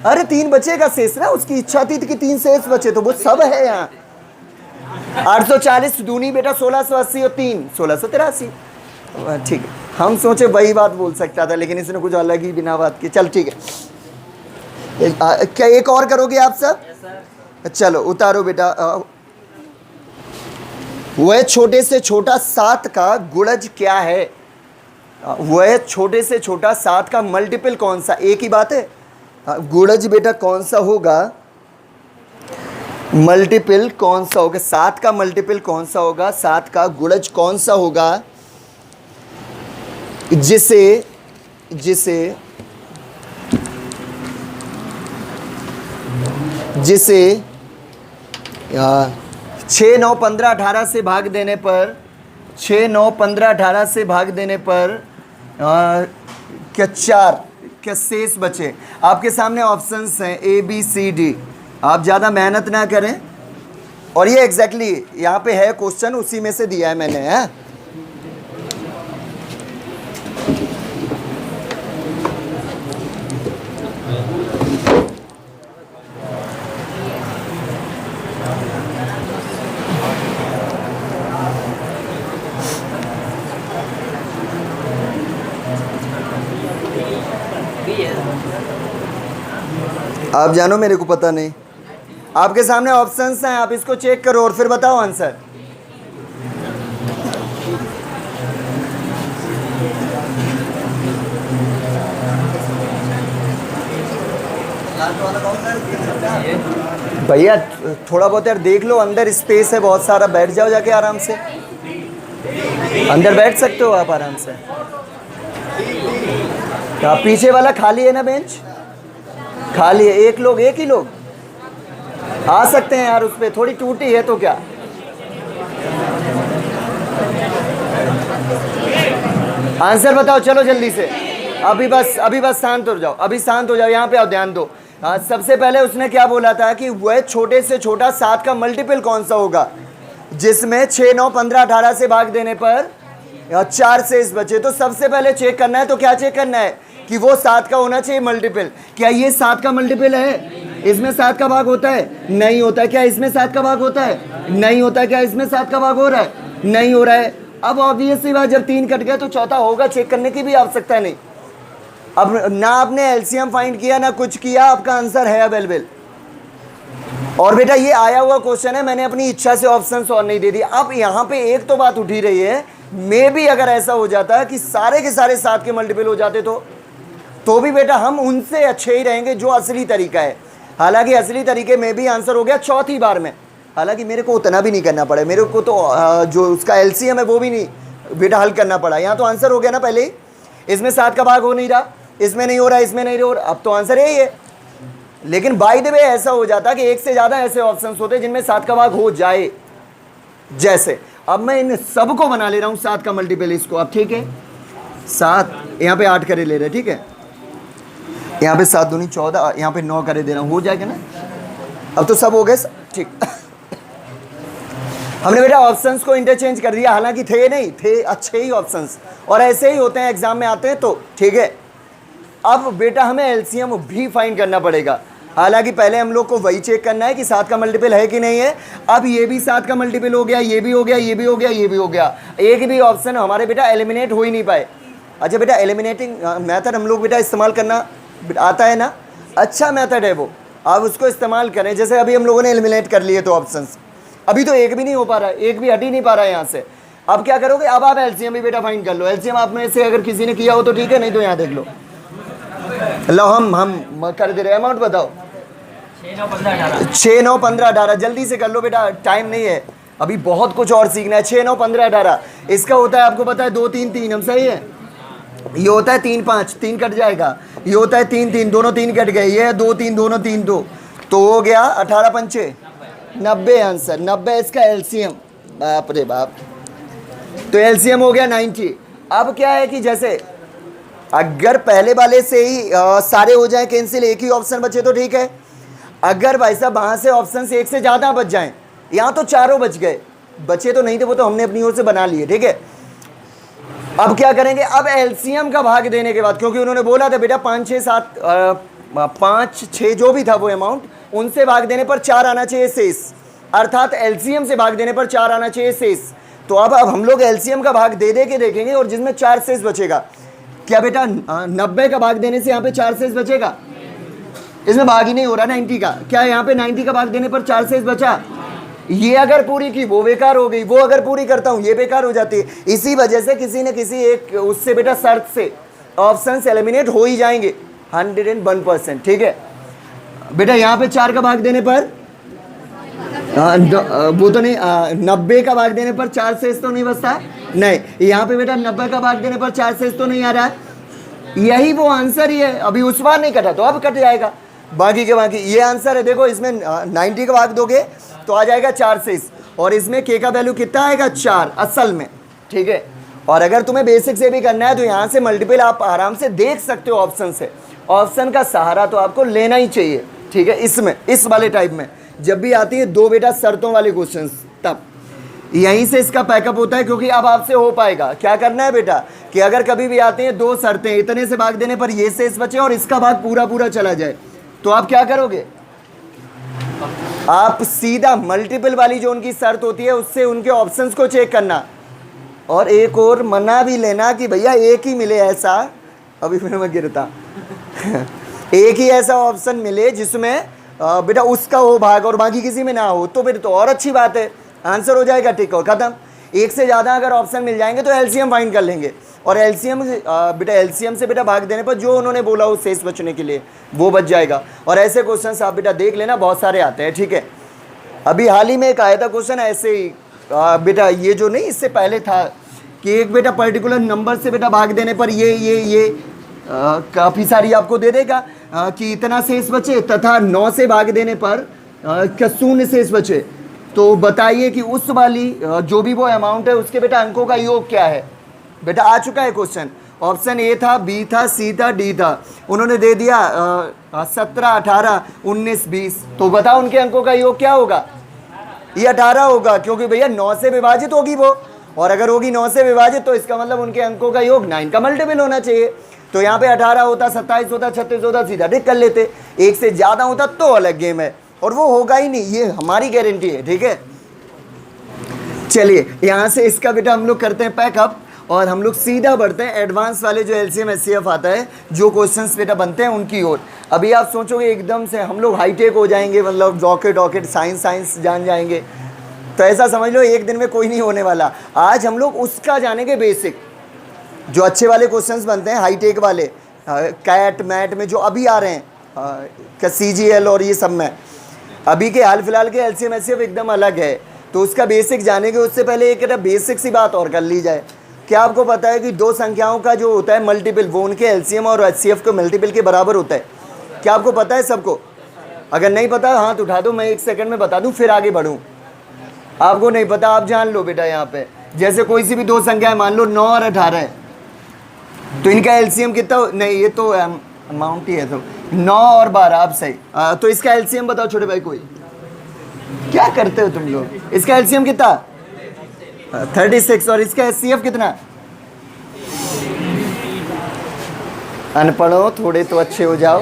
अरे 3 बचेगा शेष ना, उसकी इच्छा थी कि 3 शेष बचे, तो वो सब है यहाँ। 840 दूनी बेटा 1680 और 3 1683, ठीक है। हम सोचे वही बात बोल सकता था लेकिन इसने कुछ अलग ही बिना बात की, चल ठीक है। क्या एक और करोगे आप सब, चलो उतारो बेटा। वह छोटे से छोटा 7 का गुणज क्या है, वह छोटे से छोटा 7 का मल्टीपल कौन सा, एक ही बात है। गुणज बेटा कौन सा होगा, मल्टीपल कौन सा होगा, 7 का मल्टीपल कौन सा होगा, 7 का गुणज कौन सा होगा जिसे 6 9 15 18 से भाग देने पर, 6 9 15 18 से भाग देने पर क्या 4 क्या शेष बचे। आपके सामने ऑप्शंस हैं A B C D, आप ज़्यादा मेहनत ना करें, और ये एग्जैक्टली यहाँ पे है क्वेश्चन, उसी में से दिया है मैंने, है। आप जानो मेरे को पता नहीं, आपके सामने ऑप्शंस हैं, आप इसको चेक करो और फिर बताओ आंसर। भैया थोड़ा बहुत यार देख लो, अंदर स्पेस है बहुत सारा, बैठ जाओ जाके आराम से, अंदर बैठ सकते हो आप आराम से। आप पीछे वाला खाली है ना बेंच, खाली है, एक ही लोग आ सकते हैं यार, उस पर थोड़ी टूटी है तो क्या। आंसर बताओ चलो जल्दी से, अभी बस शांत हो जाओ, अभी शांत हो जाओ, यहाँ पे आओ, ध्यान दो। सबसे पहले उसने क्या बोला था कि वह छोटे से छोटा 7 का मल्टीपल कौन सा होगा जिसमें 6, 9, 15, 18 से भाग देने पर 4 शेष बचे। तो सबसे पहले चेक करना है, तो क्या चेक करना है कि वो 7 का होना चाहिए मल्टीपल। क्या ये 7 का मल्टीपल है? इसमें 7 का भाग होता है? नहीं होता है। क्या इसमें 7 का भाग होता है? नहीं होता है। क्या इसमें 7 का भाग हो रहा है? नहीं हो रहा है। अब ऑब्वियस सी बात, जब 3 कट गया तो चौथा होगा, चेक करने की भी आवश्यकता नहीं। अब ना आपने एलसीएम फाइंड किया ना कुछ किया, आपका आंसर है अवेलेबल। और बेटा ये आया हुआ क्वेश्चन है, मैंने अपनी इच्छा से ऑप्शन और नहीं दे दिया। अब यहाँ पे एक तो बात उठी रही है, मे भी अगर ऐसा हो जाता कि सारे के सारे 7 के मल्टीपल हो जाते तो भी बेटा हम उनसे अच्छे ही रहेंगे जो असली तरीका है। हालांकि असली तरीके में भी आंसर हो गया चौथी बार में। हालांकि मेरे को उतना भी नहीं करना पड़ा, मेरे को तो जो उसका एलसीएम है वो भी नहीं बेटा हल करना पड़ा। यहाँ तो आंसर हो गया ना पहले ही। इसमें 7 का भाग हो नहीं रहा, इसमें नहीं हो रहा, इसमें नहीं हो रहा, अब तो आंसर यही है। लेकिन बाय द वे ऐसा हो जाता कि एक से ज़्यादा ऐसे ऑप्शंस होते जिनमें 7 का भाग हो जाए। जैसे अब मैं इन सबको बना ले रहा हूँ 7 का मल्टीपल इसको। अब ठीक है, 7 यहाँ पे 8 करे ले रहे, ठीक है, यहाँ पे 7 दूनी 14, यहाँ पे 9 करे दे रहा हूँ, हो जाएगा ना। अब तो सब हो गए, ठीक। हमने बेटा ऑप्शंस को इंटरचेंज कर दिया, हालांकि थे नहीं, थे अच्छे ही ऑप्शंस, और ऐसे ही होते हैं एग्जाम में आते हैं तो ठीक है। अब बेटा हमें एलसीएम भी फाइंड करना पड़ेगा। हालांकि पहले हम लोग को वही चेक करना है कि 7 का मल्टीपल है कि नहीं है। अब ये भी 7 का मल्टीपल हो गया, ये भी हो गया, ये भी हो गया, ये भी हो गया, एक भी ऑप्शन हमारे बेटा एलिमिनेट हो ही नहीं पाए। अच्छा बेटा एलिमिनेटिंग मेथड हम लोग बेटा इस्तेमाल करना आता है ना, अच्छा मेथड है वो, आप उसको इस्तेमाल करें। जैसे अभी हम लोगों ने एलिमिनेट कर लिए तो ऑप्शंस, अभी तो एक भी नहीं हो पा रहा है, एक भी हट ही नहीं पा रहा है यहाँ से। अब क्या करोगे, अब आप एलसीएम भी बेटा फाइंड कर लो। एलसीएम आप में से अगर किसी ने किया हो तो ठीक है, नहीं तो यहाँ देख लो। लो हम कर दे रहे, अमाउंट बताओ। 6, 9, 15, 18 जल्दी से कर लो बेटा, टाइम नहीं है, अभी बहुत कुछ और सीखना है। 6, 9, 15, 18 इसका होता है आपको पता है 2, 3, 3, हम सही है। ये होता है 3, 5, 3 कट जाएगा। ये होता है 3, 3, दोनों 3 कट गए। ये है 2, 3, दोनों 3, 2, तो हो गया 18, 5, 90 आंसर। 90 इसका एलसीएम, बाप रे बाप। तो एलसीएम हो गया 90। अब क्या है कि जैसे अगर पहले वाले से ही सारे हो जाए कैंसिल, एक ही ऑप्शन बचे तो ठीक है। अगर भाई साहब वहाँ से ऑप्शन से एक से ज़्यादा बच जाएं, यहाँ तो चारों बच गए, बचे तो नहीं थे, वो तो हमने अपनी ओर से बना लिए, ठीक है। अब क्या करेंगे, अब एलसीएम का भाग देने के बाद, क्योंकि उन्होंने बोला था बेटा 5, 6, 7, 5, 6 जो भी था वो अमाउंट, उनसे भाग देने पर 4 आना चाहिए शेष, अर्थात एलसीएम से भाग देने पर 4 आना चाहिए शेष। तो अब हम लोग एलसीएम का भाग दे के देखेंगे, और जिसमें 4 शेष बचेगा। क्या बेटा 90 का भाग देने से यहाँ पे 4 शेष बचेगा? इसमें भाग ही नहीं हो रहा 90 का। क्या यहाँ पे 90 का भाग देने पर 4 शेष बचा? ये अगर पूरी की वो बेकार हो गई, वो अगर पूरी करता हूँ ये बेकार हो जाती है। इसी वजह से किसी न किसी एक उससे बेटा शर्त से ऑप्शंस एलिमिनेट हो ही जाएंगे 101%, ठीक है बेटा। यहाँ पे 4 का भाग देने पर वो तो नहीं, 90 का भाग देने पर 4 शेष तो नहीं बचता, नहीं। यहाँ पे बेटा 90 का भाग देने पर 4 शेष तो नहीं आ रहा है, यही वो आंसर ही है। अभी उस बार नहीं कटा तो अब कट जाएगा, बाकी के बाकी ये आंसर है। देखो इसमें 90 का भाग दोगे तो आ जाएगा 4 शेष, और इसमें के का वैल्यू कितना आएगा 4 असल में, ठीक है। और अगर तुम्हें बेसिक से भी करना है तो यहाँ से मल्टीपल आप आराम से देख सकते हो ऑप्शन से, ऑप्शन का सहारा तो आपको लेना ही चाहिए, ठीक है। इसमें इस वाले टाइप में जब भी आती है 2 बेटा शर्तों वाले क्वेश्चंस, तब यहीं से इसका पैकअप होता है, क्योंकि अब आपसे हो पाएगा। क्या करना है बेटा कि अगर कभी भी आते हैं 2 शर्तें, इतने से भाग देने पर ये शेष बचे और इसका भाग पूरा पूरा चला जाए, तो आप क्या करोगे, आप सीधा मल्टीपल वाली जो उनकी शर्त होती है उससे उनके ऑप्शंस को चेक करना, और एक और मना भी लेना कि भैया एक ही मिले ऐसा, अभी फिर मैं गिरता एक ही ऐसा ऑप्शन मिले जिसमें बेटा उसका हो भाग और बाकी किसी में ना हो, तो फिर तो और अच्छी बात है, आंसर हो जाएगा टिक और ख़त्म। एक से ज़्यादा अगर ऑप्शन मिल जाएंगे तो एलसीएम फाइंड कर लेंगे। और एलसीएम बेटा एलसीएम से बेटा भाग देने पर जो उन्होंने बोला वो शेष बचने के लिए वो बच जाएगा। और ऐसे क्वेश्चन आप बेटा देख लेना, बहुत सारे आते हैं, ठीक है। अभी हाल ही में एक आया था क्वेश्चन ऐसे ही बेटा, ये जो नहीं इससे पहले था कि एक बेटा पर्टिकुलर नंबर से बेटा भाग देने पर ये काफ़ी सारी आपको दे देगा कि इतना शेष बचे, तथा 9 से भाग देने पर शून्य शेष बचे। तो बताइए कि उस वाली जो भी वो अमाउंट है उसके बेटा अंकों का योग क्या है। बेटा आ चुका है क्वेश्चन, ऑप्शन ए था, बी था, सी था, डी था। उन्होंने दे दिया 17, 18, 19, 20। तो बताओ उनके अंकों का योग क्या होगा। ये 18 होगा, क्योंकि भैया 9 से विभाजित होगी वो, और अगर होगी 9 से विभाजित तो इसका मतलब उनके अंकों का योग 9 का मल्टीपल होना चाहिए। तो यहाँ पे 18 होता, 27 होता, 36 होता, सीधा टिक कर लेते। एक से ज़्यादा होता तो अलग गेम है, और वो होगा ही नहीं, ये हमारी गारंटी है, ठीक है। चलिए यहाँ से इसका बेटा हम लोग करते हैं पैकअप, और हम लोग सीधा बढ़ते हैं एडवांस वाले जो एलसीएम एचसीएफ आता है, जो क्वेश्चंस बेटा बनते हैं उनकी ओर। अभी आप सोचोगे एकदम से हम लोग हाईटेक हो जाएंगे, मतलब रॉकेट साइंस जान जाएंगे, तो ऐसा समझ लो एक दिन में कोई नहीं होने वाला। आज हम लोग उसका जानेंगे बेसिक, जो अच्छे वाले क्वेश्चंस बनते हैं हाईटेक वाले, कैट मैट में जो अभी आ रहे हैं, CGL और ये सब में। अभी के हाल फिलहाल के एलसीएम एचसीएफ एकदम अलग है, तो उसका बेसिक जानेंगे। उससे पहले एक बेसिक सी बात और कर ली जाए। क्या आपको पता है कि दो संख्याओं का जो होता है मल्टीपल, वो उनके एलसीएम और एचसीएफ के मल्टीपल के बराबर होता है। क्या आपको पता है सबको? अगर नहीं पता हाथ उठा दो, मैं 1 सेकंड में बता दूं, फिर आगे बढ़ूं। आपको नहीं पता, आप जान लो बेटा। यहाँ पे जैसे कोई सी भी दो संख्या है, मान लो 9 और 18 है, तो इनका एलसीएम कितना? नहीं, ये तो अमाउंट ही है, तो 9 और 12, आप सही। तो इसका एलसीएम बताओ छोटे भाई, कोई क्या करते हो तुम लोग? इसका एलसीएम कितना? 36। और इसका एचसीएफ कितना? अनपढ़ो, थोड़े तो अच्छे हो जाओ।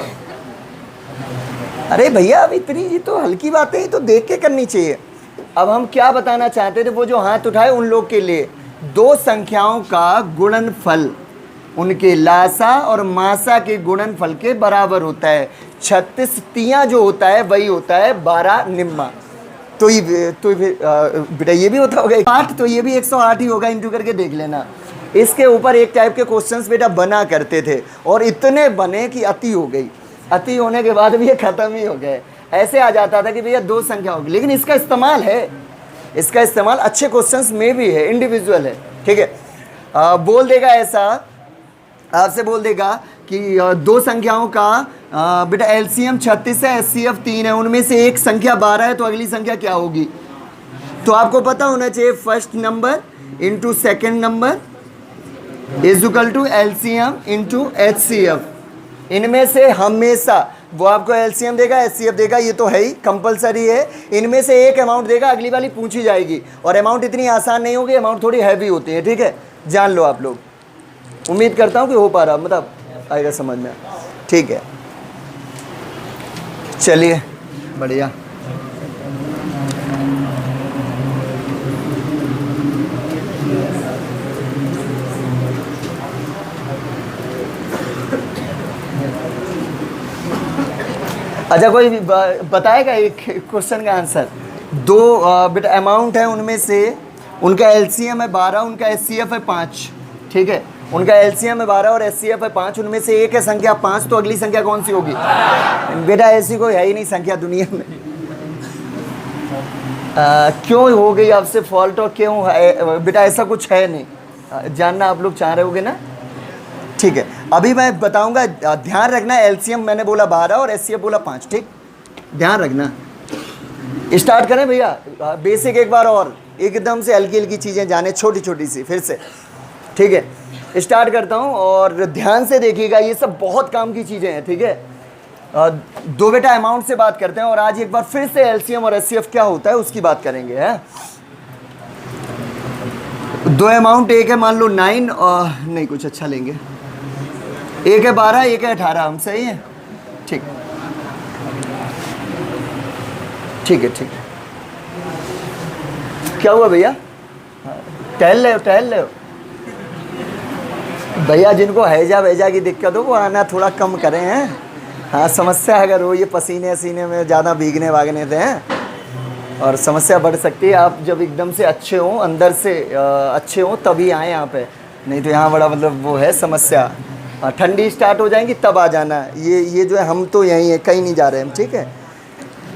अरे भैया अब इतनी ये तो हल्की बातें ही तो देख के करनी चाहिए। अब हम क्या बताना चाहते थे, वो जो हाथ उठाए उन लोग के लिए, दो संख्याओं का गुणनफल उनके लासा और मासा के गुणनफल के बराबर होता है। 36 तियां जो होता है वही होता है 12 निम्मा। तो बेटा ये भी होता होगा 8, तो ये भी 108 ही होगा। इंटू करके देख लेना। इसके ऊपर एक टाइप के क्वेश्चंस बेटा बना करते थे, और इतने बने कि अति हो गई। अति होने के बाद भी ये ख़त्म ही हो गए। ऐसे आ जाता था कि भैया दो संख्या होगी, लेकिन इसका इस्तेमाल है, इसका इस्तेमाल अच्छे क्वेश्चंस में भी है, इंडिविजुअल है, ठीक है। बोल देगा ऐसा, आपसे बोल देगा कि दो संख्याओं का बेटा एलसीएम 36 है, एचसीएफ 3 है, उनमें से एक संख्या 12 है, तो अगली संख्या क्या होगी? तो आपको पता होना चाहिए first number into second number is equal to LCM into HCF. इनमें से हमेशा वो आपको एलसीएम देगा, एचसीएफ देगा, ये तो है ही, कंपलसरी है। इनमें से एक अमाउंट देगा, अगली वाली पूछी जाएगी, और अमाउंट इतनी आसान नहीं होगी, अमाउंट थोड़ी हैवी होती है, ठीक है। जान लो आप लोग। उम्मीद करता हूँ कि हो पा रहा, मतलब आएगा समझ में, ठीक है। चलिए बढ़िया। अच्छा, कोई बताएगा एक क्वेश्चन का आंसर? दो बेटा अमाउंट है, उनमें से उनका एलसीएम है 12, उनका एचसीएफ है 5, ठीक है। उनका एलसीएम है 12 और एचसीएफ है 5, उनमें से एक है संख्या 5, तो अगली संख्या कौन सी होगी? बेटा ऐसी कोई है ही नहीं संख्या दुनिया में। क्यों हो गई आपसे फॉल्ट, और क्यों है बेटा? ऐसा कुछ है नहीं, जानना आप लोग चाह रहे होगे ना, ठीक है। अभी मैं बताऊंगा, ध्यान रखना। एलसीएम मैंने बोला 12 और एचसीएफ बोला 5, ठीक, ध्यान रखना। स्टार्ट करें भैया बेसिक एक बार, और एकदम से हल्की हल्की चीज़ें जाने, छोटी छोटी सी फिर से, ठीक है। स्टार्ट करता हूँ और ध्यान से देखिएगा, ये सब बहुत काम की चीज़ें हैं, ठीक है। दो बेटा अमाउंट से बात करते हैं, और आज एक बार फिर से एलसीएम और एचसीएफ क्या होता है उसकी बात करेंगे, है। दो अमाउंट, एक है मान लो 9 और नहीं कुछ अच्छा लेंगे, एक है 12, एक है 18, हम सही है, ठीक, ठीक है, ठीक है। क्या हुआ भैया? टहल ले भैया, जिनको हैजा वैजा की दिक्कत हो वो आना थोड़ा कम करें, हैं। हाँ, समस्या अगर हो ये पसीने सीने में ज़्यादा भीगने भागने से हैं, और समस्या बढ़ सकती है। आप जब एकदम से अच्छे हों, अंदर से अच्छे हों, तभी आएँ यहाँ पे, नहीं तो यहाँ बड़ा मतलब वो है समस्या। हाँ, ठंडी स्टार्ट हो जाएंगी तब आ जाना। ये जो है हम तो यहीं है, कहीं नहीं जा रहे हम, ठीक है।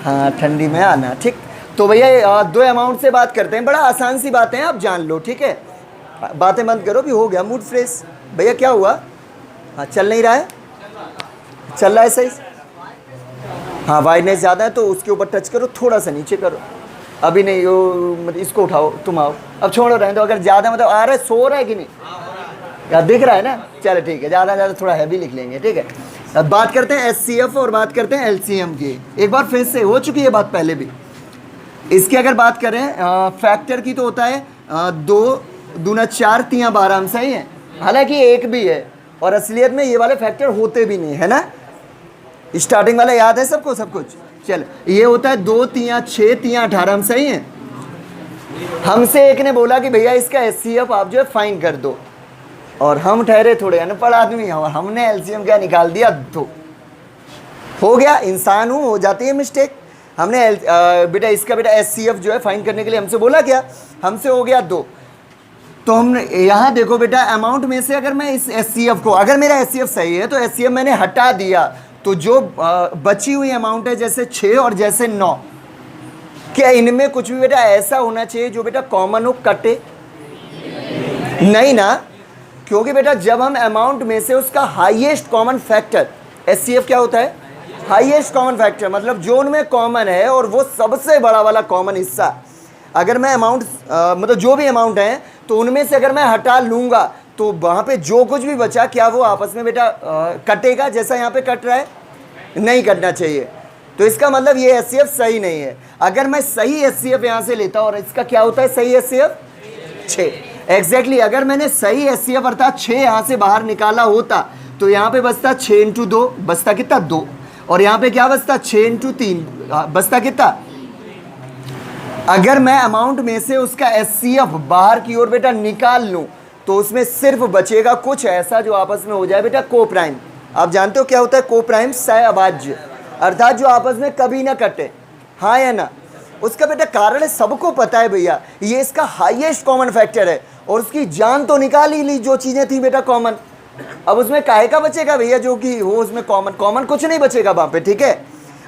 हाँ ठंडी में आना, ठीक। तो भैया दो अमाउंट से बात करते हैं, बड़ा आसान सी बातें हैं, आप जान लो, ठीक है। बातें बंद करो, भी हो गया मूड फ्रेश। भैया क्या हुआ? हाँ चल नहीं रहा है, चल रहा है सही। हाँ वाइडनेस ज़्यादा है तो उसके ऊपर टच करो, थोड़ा सा नीचे करो। अभी नहीं, वो मतलब इसको उठाओ, तुम आओ, अब छोड़ो रहने दो। अगर ज़्यादा मतलब आ रहा है, सो रहा है कि नहीं, यार दिख रहा है ना, चलो ठीक है। ज़्यादा थोड़ा हैवी लिख लेंगे, ठीक है। अब बात करते हैं SCF और बात करते हैं LCM की। एक बार फिर से हो चुकी है बात पहले भी। इसकी अगर बात करें फैक्टर की तो होता है 2 दूना 4 3 12, हम सही है। हालांकि एक भी है और असलियत में ये वाले फैक्टर होते भी नहीं है ना। स्टार्टिंग वाला याद है सबको सब कुछ। चल ये होता है 2 3 6 3 18, हम सही हैं। हमसे एक ने बोला कि भैया इसका SCF आप जो है फाइन कर दो, और हम ठहरे थोड़े अनपढ़ आदमी हैं और हमने LCM क्या निकाल दिया 2। हो गया, इंसान हूँ, हो जाती है मिस्टेक। हमने बेटा इसका बेटा SCF जो है फाइन करने के लिए हमसे बोला क्या, हमसे हो गया 2। तो हमने यहाँ देखो बेटा अमाउंट में से अगर मैं इस SCF को, अगर मेरा SCF सही है तो SCF मैंने हटा दिया, तो जो बची हुई अमाउंट है जैसे 6 और जैसे 9, क्या इनमें कुछ भी बेटा ऐसा होना चाहिए जो बेटा कॉमन हो, कटे? नहीं ना, क्योंकि बेटा जब हम अमाउंट में से उसका हाईएस्ट कॉमन फैक्टर, SCF क्या होता है? हाईएस्ट कॉमन फैक्टर, मतलब जो उनमें कॉमन है और वो सबसे बड़ा वाला कॉमन हिस्सा। अगर मैं अमाउंट मतलब जो भी अमाउंट है तो उनमें से अगर मैं हटा लूँगा तो वहाँ पे जो कुछ भी बचा, क्या वो आपस में बेटा कटेगा जैसा यहाँ पे कट रहा है? नहीं कटना चाहिए। तो इसका मतलब ये SCF सही नहीं है। अगर मैं सही SCF यहाँ से लेता और इसका क्या होता है सही SCF? 6 एग्जैक्टली। अगर मैंने सही SCF अर्थात 6 यहाँ से बाहर निकाला होता तो यहाँ पे बचता 6 × 2, बचता कितना 2, और यहाँ पे क्या बचता 6 × 3, बचता कितना। अगर मैं अमाउंट में से उसका SCF बाहर की ओर बेटा निकाल लूँ तो उसमें सिर्फ बचेगा कुछ ऐसा जो आपस में हो जाए बेटा कोप्राइम। आप जानते हो क्या होता है कोप्राइम? सहअभाज्य, अर्थात जो आपस में कभी ना कटे, हाँ या ना। उसका बेटा कारण है, सबको पता है भैया, ये इसका हाईएस्ट कॉमन फैक्टर है और उसकी जान तो निकाल ही ली जो चीज़ें थी बेटा कॉमन। अब उसमें काहे का बचेगा भैया जो कि हो उसमें कॉमन कुछ नहीं बचेगा वहाँ पे, ठीक है।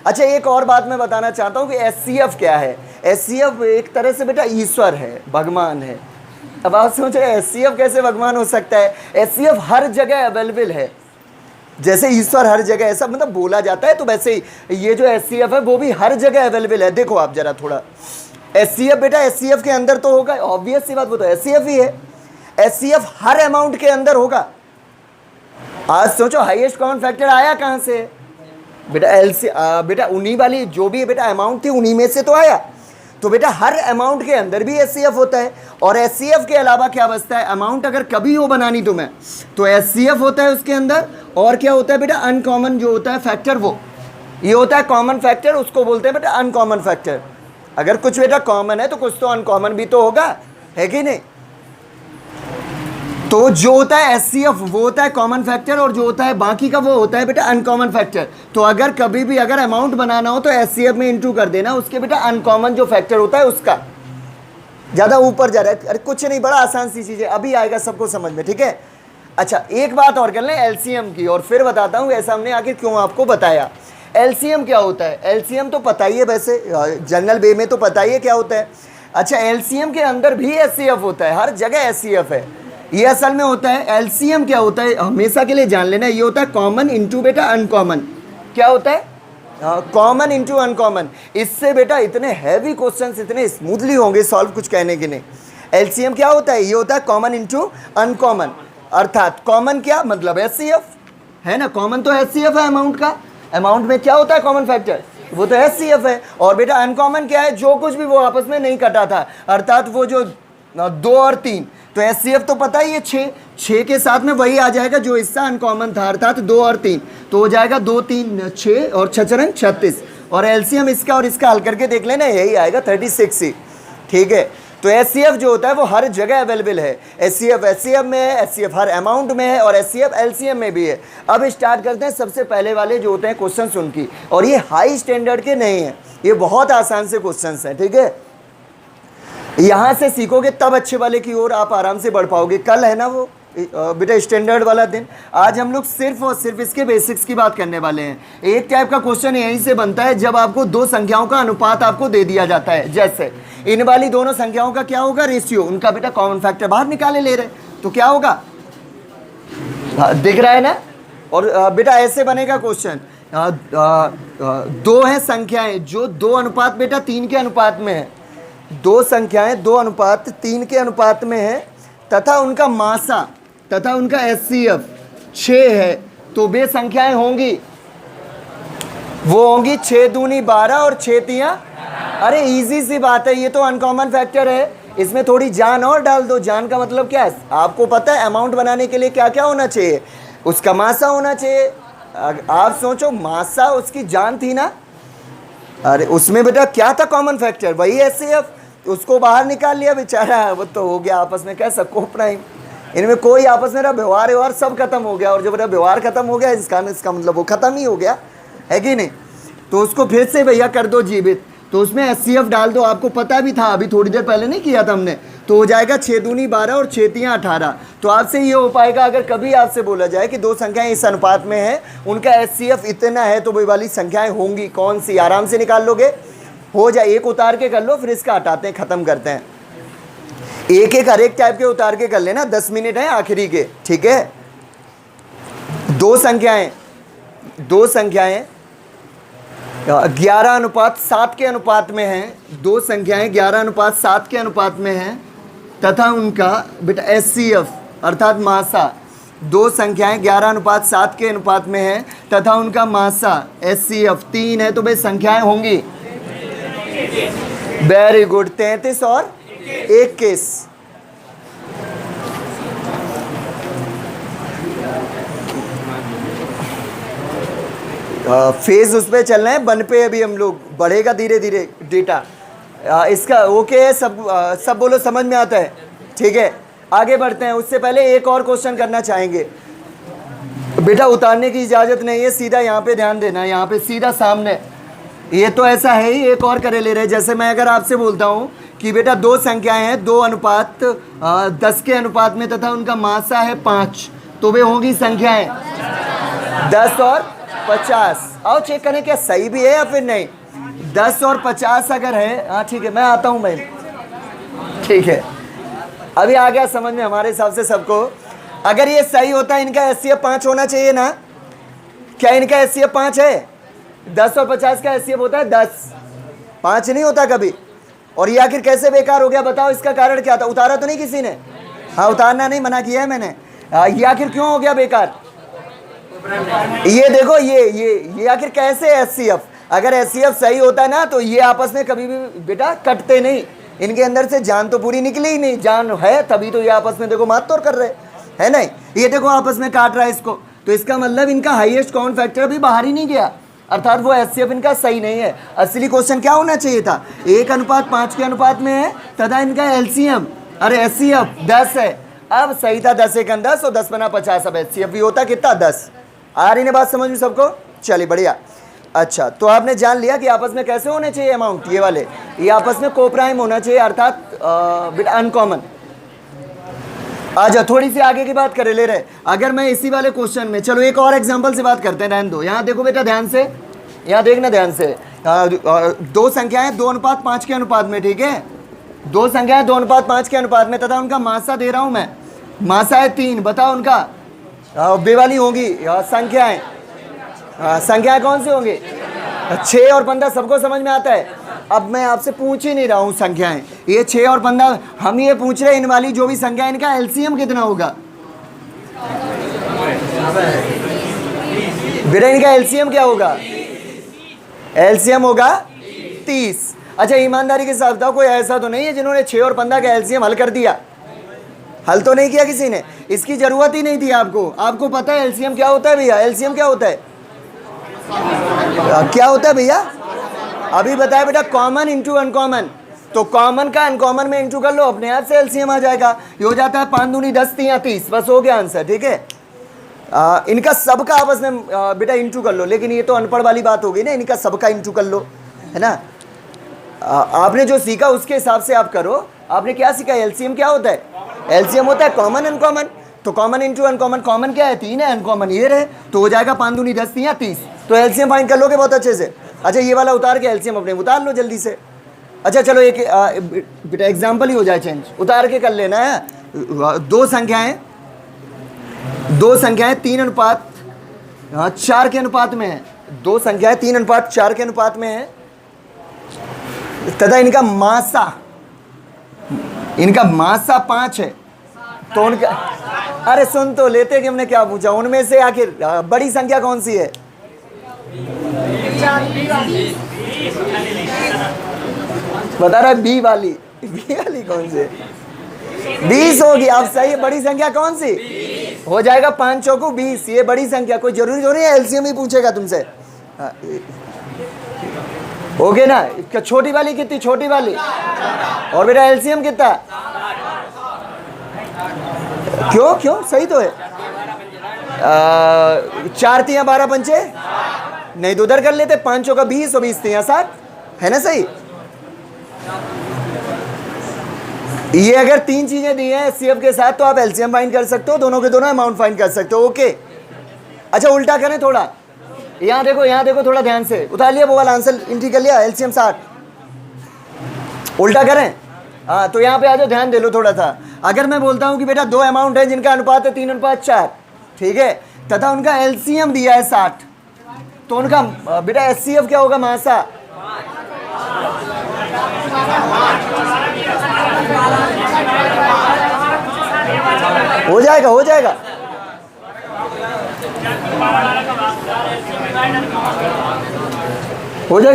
अच्छा एक और बात मैं बताना चाहता हूँ कि SCF क्या है। SCF एक तरह से बेटा ईश्वर है, भगवान है। अब आप सोच रहे SCF कैसे भगवान हो सकता है? SCF हर जगह अवेलेबल है, जैसे ईश्वर हर जगह ऐसा मतलब बोला जाता है, तो वैसे ही ये जो SCF है वो भी हर जगह अवेलेबल है। देखो आप जरा थोड़ा SCF बेटा SCF के अंदर तो होगा, ऑब्वियस सी बात, वो तो SCF ही है। SCF हर अमाउंट के अंदर होगा। आज सोचो हाईएस्ट कॉमन फैक्टर आया कहाँ से? बेटा बेटा उन्हीं वाली जो भी बेटा अमाउंट थी उन्हीं में से तो आया। तो बेटा हर अमाउंट के अंदर भी SCF होता है, और SCF के अलावा क्या बचता है? अमाउंट अगर कभी हो बनानी तुम्हें तो SCF होता है उसके अंदर, और क्या होता है बेटा अनकॉमन जो होता है फैक्टर, वो ये होता है कॉमन फैक्टर, उसको बोलते हैं बेटा अनकॉमन फैक्टर। अगर कुछ बेटा कॉमन है तो कुछ तो अनकॉमन भी तो होगा, है कि नहीं? तो जो होता है SCF वो होता है कॉमन फैक्टर, और जो होता है बाकी का वो होता है बेटा अनकॉमन फैक्टर। तो अगर कभी भी अगर अमाउंट बनाना हो तो SCF में इंटू कर देना उसके बेटा अनकॉमन जो फैक्टर होता है उसका। ज़्यादा ऊपर जा रहा है, अरे कुछ नहीं, बड़ा आसान सी चीज़ है, अभी आएगा सबको समझ में, ठीक है। अच्छा एक बात और कर लें LCM की, और फिर बताता हूँ ऐसा हमने आखिर क्यों आपको बताया। LCM क्या होता है? LCM तो पता ही है, वैसे जनरल वे में तो पता ही है क्या होता है। अच्छा LCM के अंदर भी SCF होता है, हर जगह SCF है। ये असल में होता है LCM क्या होता है हमेशा के लिए जान लेना, ये होता है कॉमन इंटू बेटा अनकॉमन। क्या होता है? Common into uncommon. इससे बेटा इतने हैवी क्वेश्चंस इतने स्मूथली होंगे सॉल्व, कुछ कहने के नहीं। LCM क्या होता है? ये होता है कॉमन इंटू अनकॉमन, अर्थात कॉमन क्या मतलब SCF है ना, कॉमन तो SCF है अमाउंट का। अमाउंट में क्या होता है कॉमन फैक्टर? वो तो SCF है। और बेटा अनकॉमन क्या है? जो कुछ भी वो आपस में नहीं कटा था, अर्थात वो जो 2 और 3। तो SCF तो पता ही है 6 के साथ में वही आ जाएगा जो हिस्सा अनकॉमन था, अर्थात 2 और 3, तो हो जाएगा 2 3 6 और 6 36। और LCM इसका और इसका हल करके देख लेना, यही आएगा 36 ही, ठीक है। तो SCF जो होता है वो हर जगह अवेलेबल है। SCF में है, SCF हर अमाउंट में है, और SCF LCM में भी है। अब स्टार्ट करते हैं सबसे पहले वाले जो होते हैं क्वेश्चन उनकी, और ये हाई स्टैंडर्ड के नहीं है, ये बहुत आसान से क्वेश्चन हैं, ठीक है। यहाँ से सीखोगे तब अच्छे वाले की ओर आप आराम से बढ़ पाओगे। कल है ना वो बेटा स्टैंडर्ड वाला दिन। आज हम लोग सिर्फ और सिर्फ इसके बेसिक्स की बात करने वाले हैं। एक टाइप का क्वेश्चन यहीं से बनता है जब आपको दो संख्याओं का अनुपात आपको दे दिया जाता है, जैसे इन वाली दोनों संख्याओं का क्या होगा, रेशियो, उनका बेटा कॉमन फैक्टर बाहर निकाले ले रहे, तो क्या होगा, दिख रहा है ना। और बेटा ऐसे बनेगा क्वेश्चन, दो है संख्याएं जो 2 बेटा 3 के अनुपात में है, दो संख्याएं 2:3 के अनुपात में है तथा उनका मासा तथा उनका HCF 6 है, तो वे संख्याएं होंगी, वो होंगी 6 दूनी 12 और 6 तियां। अरे इजी सी बात है, ये तो अनकॉमन फैक्टर है, इसमें थोड़ी जान और डाल दो। जान का मतलब क्या है, आपको पता है अमाउंट बनाने के लिए क्या क्या होना चाहिए, उसका मासा होना चाहिए। आप सोचो मासा उसकी जान थी ना, अरे उसमें बेटा क्या था कॉमन फैक्टर, वही HCF, उसको बाहर निकाल लिया बेचारा, वो तो हो गया आपस में कैसा कोप्राइम, इनमें कोई आपस में व्यवहार सब खत्म हो गया। और जब व्यवहार खत्म हो गया इसका मतलब वो खत्म ही हो गया, है कि नहीं। तो उसको फिर से भैया कर दो जीवित, तो उसमें HCF डाल दो, आपको पता भी था, अभी थोड़ी देर पहले नहीं किया था हमने, तो हो जाएगा 6 दूनी 12 और 6 तियां 18। तो आपसे ये हो पाएगा, अगर कभी आपसे बोला जाए कि दो संख्याएं इस अनुपात में है, उनका HCF इतना है, तो वही वाली संख्याएं होंगी कौन सी, आराम से निकाल लोगे, हो जाए। एक उतार के कर लो, फिर इसका हटाते हैं, ख़त्म करते हैं। एक एक हर एक टाइप के उतार के कर लेना, 10 मिनट है आखिरी के, ठीक है। दो संख्याएं 11:7 के अनुपात में हैं, दो संख्याएं 11:7 के अनुपात में हैं तथा उनका बेटा HCF अर्थात मासा, दो संख्याएं 11:7 के अनुपात में हैं तथा उनका मासा HCF 3 है, तो वे संख्याएं होंगी, वेरी गुड, 33 और 21। फेज उस पर चल रहे हैं, 1 पे अभी हम लोग, बढ़ेगा धीरे धीरे डेटा। इसका ओके है, सब बोलो समझ में आता है, ठीक है। आगे बढ़ते हैं, उससे पहले एक और क्वेश्चन करना चाहेंगे। बेटा उतारने की इजाज़त नहीं है, सीधा यहाँ पे ध्यान देना, यहाँ पे सीधा सामने, ये तो ऐसा है ही, एक और करे ले रहे। जैसे मैं अगर आपसे बोलता हूँ कि बेटा दो संख्याएं हैं 2:10 के अनुपात में तथा उनका मासा है 5, तो वे होंगी संख्याएं 10 और 50। आओ चेक करें क्या सही भी है या फिर नहीं। 10 और 50 अगर है, हाँ ठीक है, मैं आता हूँ भाई, ठीक है, अभी आ गया समझ में हमारे हिसाब से सबको। अगर ये सही होता है, इनका HCF 5 होना चाहिए ना, क्या इनका HCF 5 है? 10 और 50 का HCF होता है 10, 5 नहीं होता कभी। और ये आखिर कैसे बेकार हो गया बताओ, इसका कारण क्या था? उतारा तो नहीं किसी ने? हाँ, उतारना नहीं मना किया है मैंने। ये आखिर क्यों हो गया बेकार? ये देखो, ये आखिर कैसे HCF, अगर HCF सही होता ना तो ये आपस में कभी भी बेटा कटते नहीं, इनके अंदर से जान तो पूरी निकली ही नहीं, जान है तभी तो ये आपस में देखो मार तोड़ कर रहे है नहीं। ये देखो आपस में काट रहा है इसको, तो इसका मतलब इनका हाईएस्ट कॉमन फैक्टर अभी बाहर ही नहीं गया, अर्थात वो HCF इनका सही नहीं है। असली क्वेश्चन क्या होना चाहिए था, 1:5 के अनुपात में है तथा इनका LCM, अरे HCF 10 है। अब सही था 10 1 10 और 10 बना 50, अब HCF भी होता कितना 10। आ रही ने बात समझ में सबको? चलिए बढ़िया। अच्छा, तो आपने जान लिया कि आपस में कैसे होने चाहिए अमाउंट, ये वाले, ये आपस में कोप्राइम होना चाहिए, अर्थात अनकॉमन। अच्छा, थोड़ी सी आगे की बात करे ले रहे। अगर मैं इसी वाले क्वेश्चन में, चलो एक और एग्जांपल से बात करते हैं, रहने दो। यहाँ देखो बेटा ध्यान से, यहाँ देखना ध्यान से। दो संख्याएं 2:5 के अनुपात में, ठीक है, दो संख्याएं 2:5 के अनुपात में तथा उनका मासा दे रहा हूँ मैं, मासा है 3। बताओ उनका बेवाली होंगी संख्याएं, संख्याएं कौन सी होंगी? 6 और 15 सबको समझ में आता है। अब मैं आपसे पूछ ही नहीं रहा हूँ संख्याएं, ये 6 और 15, हम ये पूछ रहे हैं इन वाली जो भी संख्या, इनका LCM कितना होगा बेटा? इनका LCM क्या होगा? LCM होगा 30। अच्छा, ईमानदारी के साथ बताओ, कोई ऐसा तो नहीं है जिन्होंने 6 और 15 का LCM हल कर दिया? हल तो नहीं किया किसी ने, इसकी जरूरत ही नहीं थी आपको। आपको पता है LCM क्या होता है भैया? LCM क्या होता है? क्या होता है भैया? अभी बताया बेटा, कॉमन इंटू अनकॉमन। तो कॉमन का अनकॉमन में इंटू कर लो, अपने आप से LCM आ जाएगा। ये हो जाता है 5 दूनी 10 तियां 30, बस हो गया आंसर, ठीक है। इनका सबका आपस में बेटा इंटू कर लो, लेकिन ये तो अनपढ़ वाली बात हो गई ना, इनका सबका इंटू कर लो, है ना। आपने जो सीखा उसके हिसाब से आप करो। आपने क्या सीखा? LCM क्या होता है? LCM होता है कॉमन अनकॉमन। तो कॉमन इंटू अनकॉमन, कॉमन क्या है 3 है, अनकॉमन ये रहे, तो हो जाएगा 5 दूनी 10 3 30। तो एलसीएम फाइंड कर लोगे बहुत अच्छे से। अच्छा ये वाला उतार के एलसीएम अपने उतार लो जल्दी से। अच्छा चलो एक बेटा एग्जाम्पल ही हो जाए चेंज, उतार के कर लेना है। दो संख्याएं 3:4 के अनुपात में है, दो संख्याएं 3:4 के अनुपात में है, तथा इनका मासा 5 है। तो उनका, अरे सुन तो लेते कि हमने क्या पूछा, उनमें से आखिर बड़ी संख्या कौन सी है? बता रहा बी वाली कौन सी है? 20 होगी। आप सही है। बड़ी संख्या कौन सी हो जाएगा? 5 चौको 20, ये बड़ी संख्या। कोई जरूरी थोड़ी है एलसीएम ही पूछेगा तुमसे। ओके ना? छोटी वाली कितनी? छोटी वाली। और बेटा एलसीएम कितना? क्यों सही तो है। 4 तियां 12 पंचे, नहीं तो उधर कर लेते। 5 चौका 20 और 20 तियां 60, है ना सही? ये अगर 3 चीजें दी हैं एचसीएफ के साथ तो आप एलसीएम फाइंड कर सकते हो, दोनों के दोनों अमाउंट फाइंड कर सकते हो। ओके अच्छा उल्टा करें थोड़ा, यहाँ देखो थोड़ा ध्यान से। उतार लिया वो वाला आंसर, एंट्री कर लिया एलसीएम 60। उल्टा करें, हाँ तो यहाँ पे आ जाओ, ध्यान दे लो थोड़ा सा। अगर मैं बोलता हूँ कि बेटा 2 अमाउंट है जिनका अनुपात है 3:4, ठीक है, तथा उनका एलसीएम दिया है 60, तो उनका बेटा एचसीएफ क्या होगा? मासा। हो जाएगा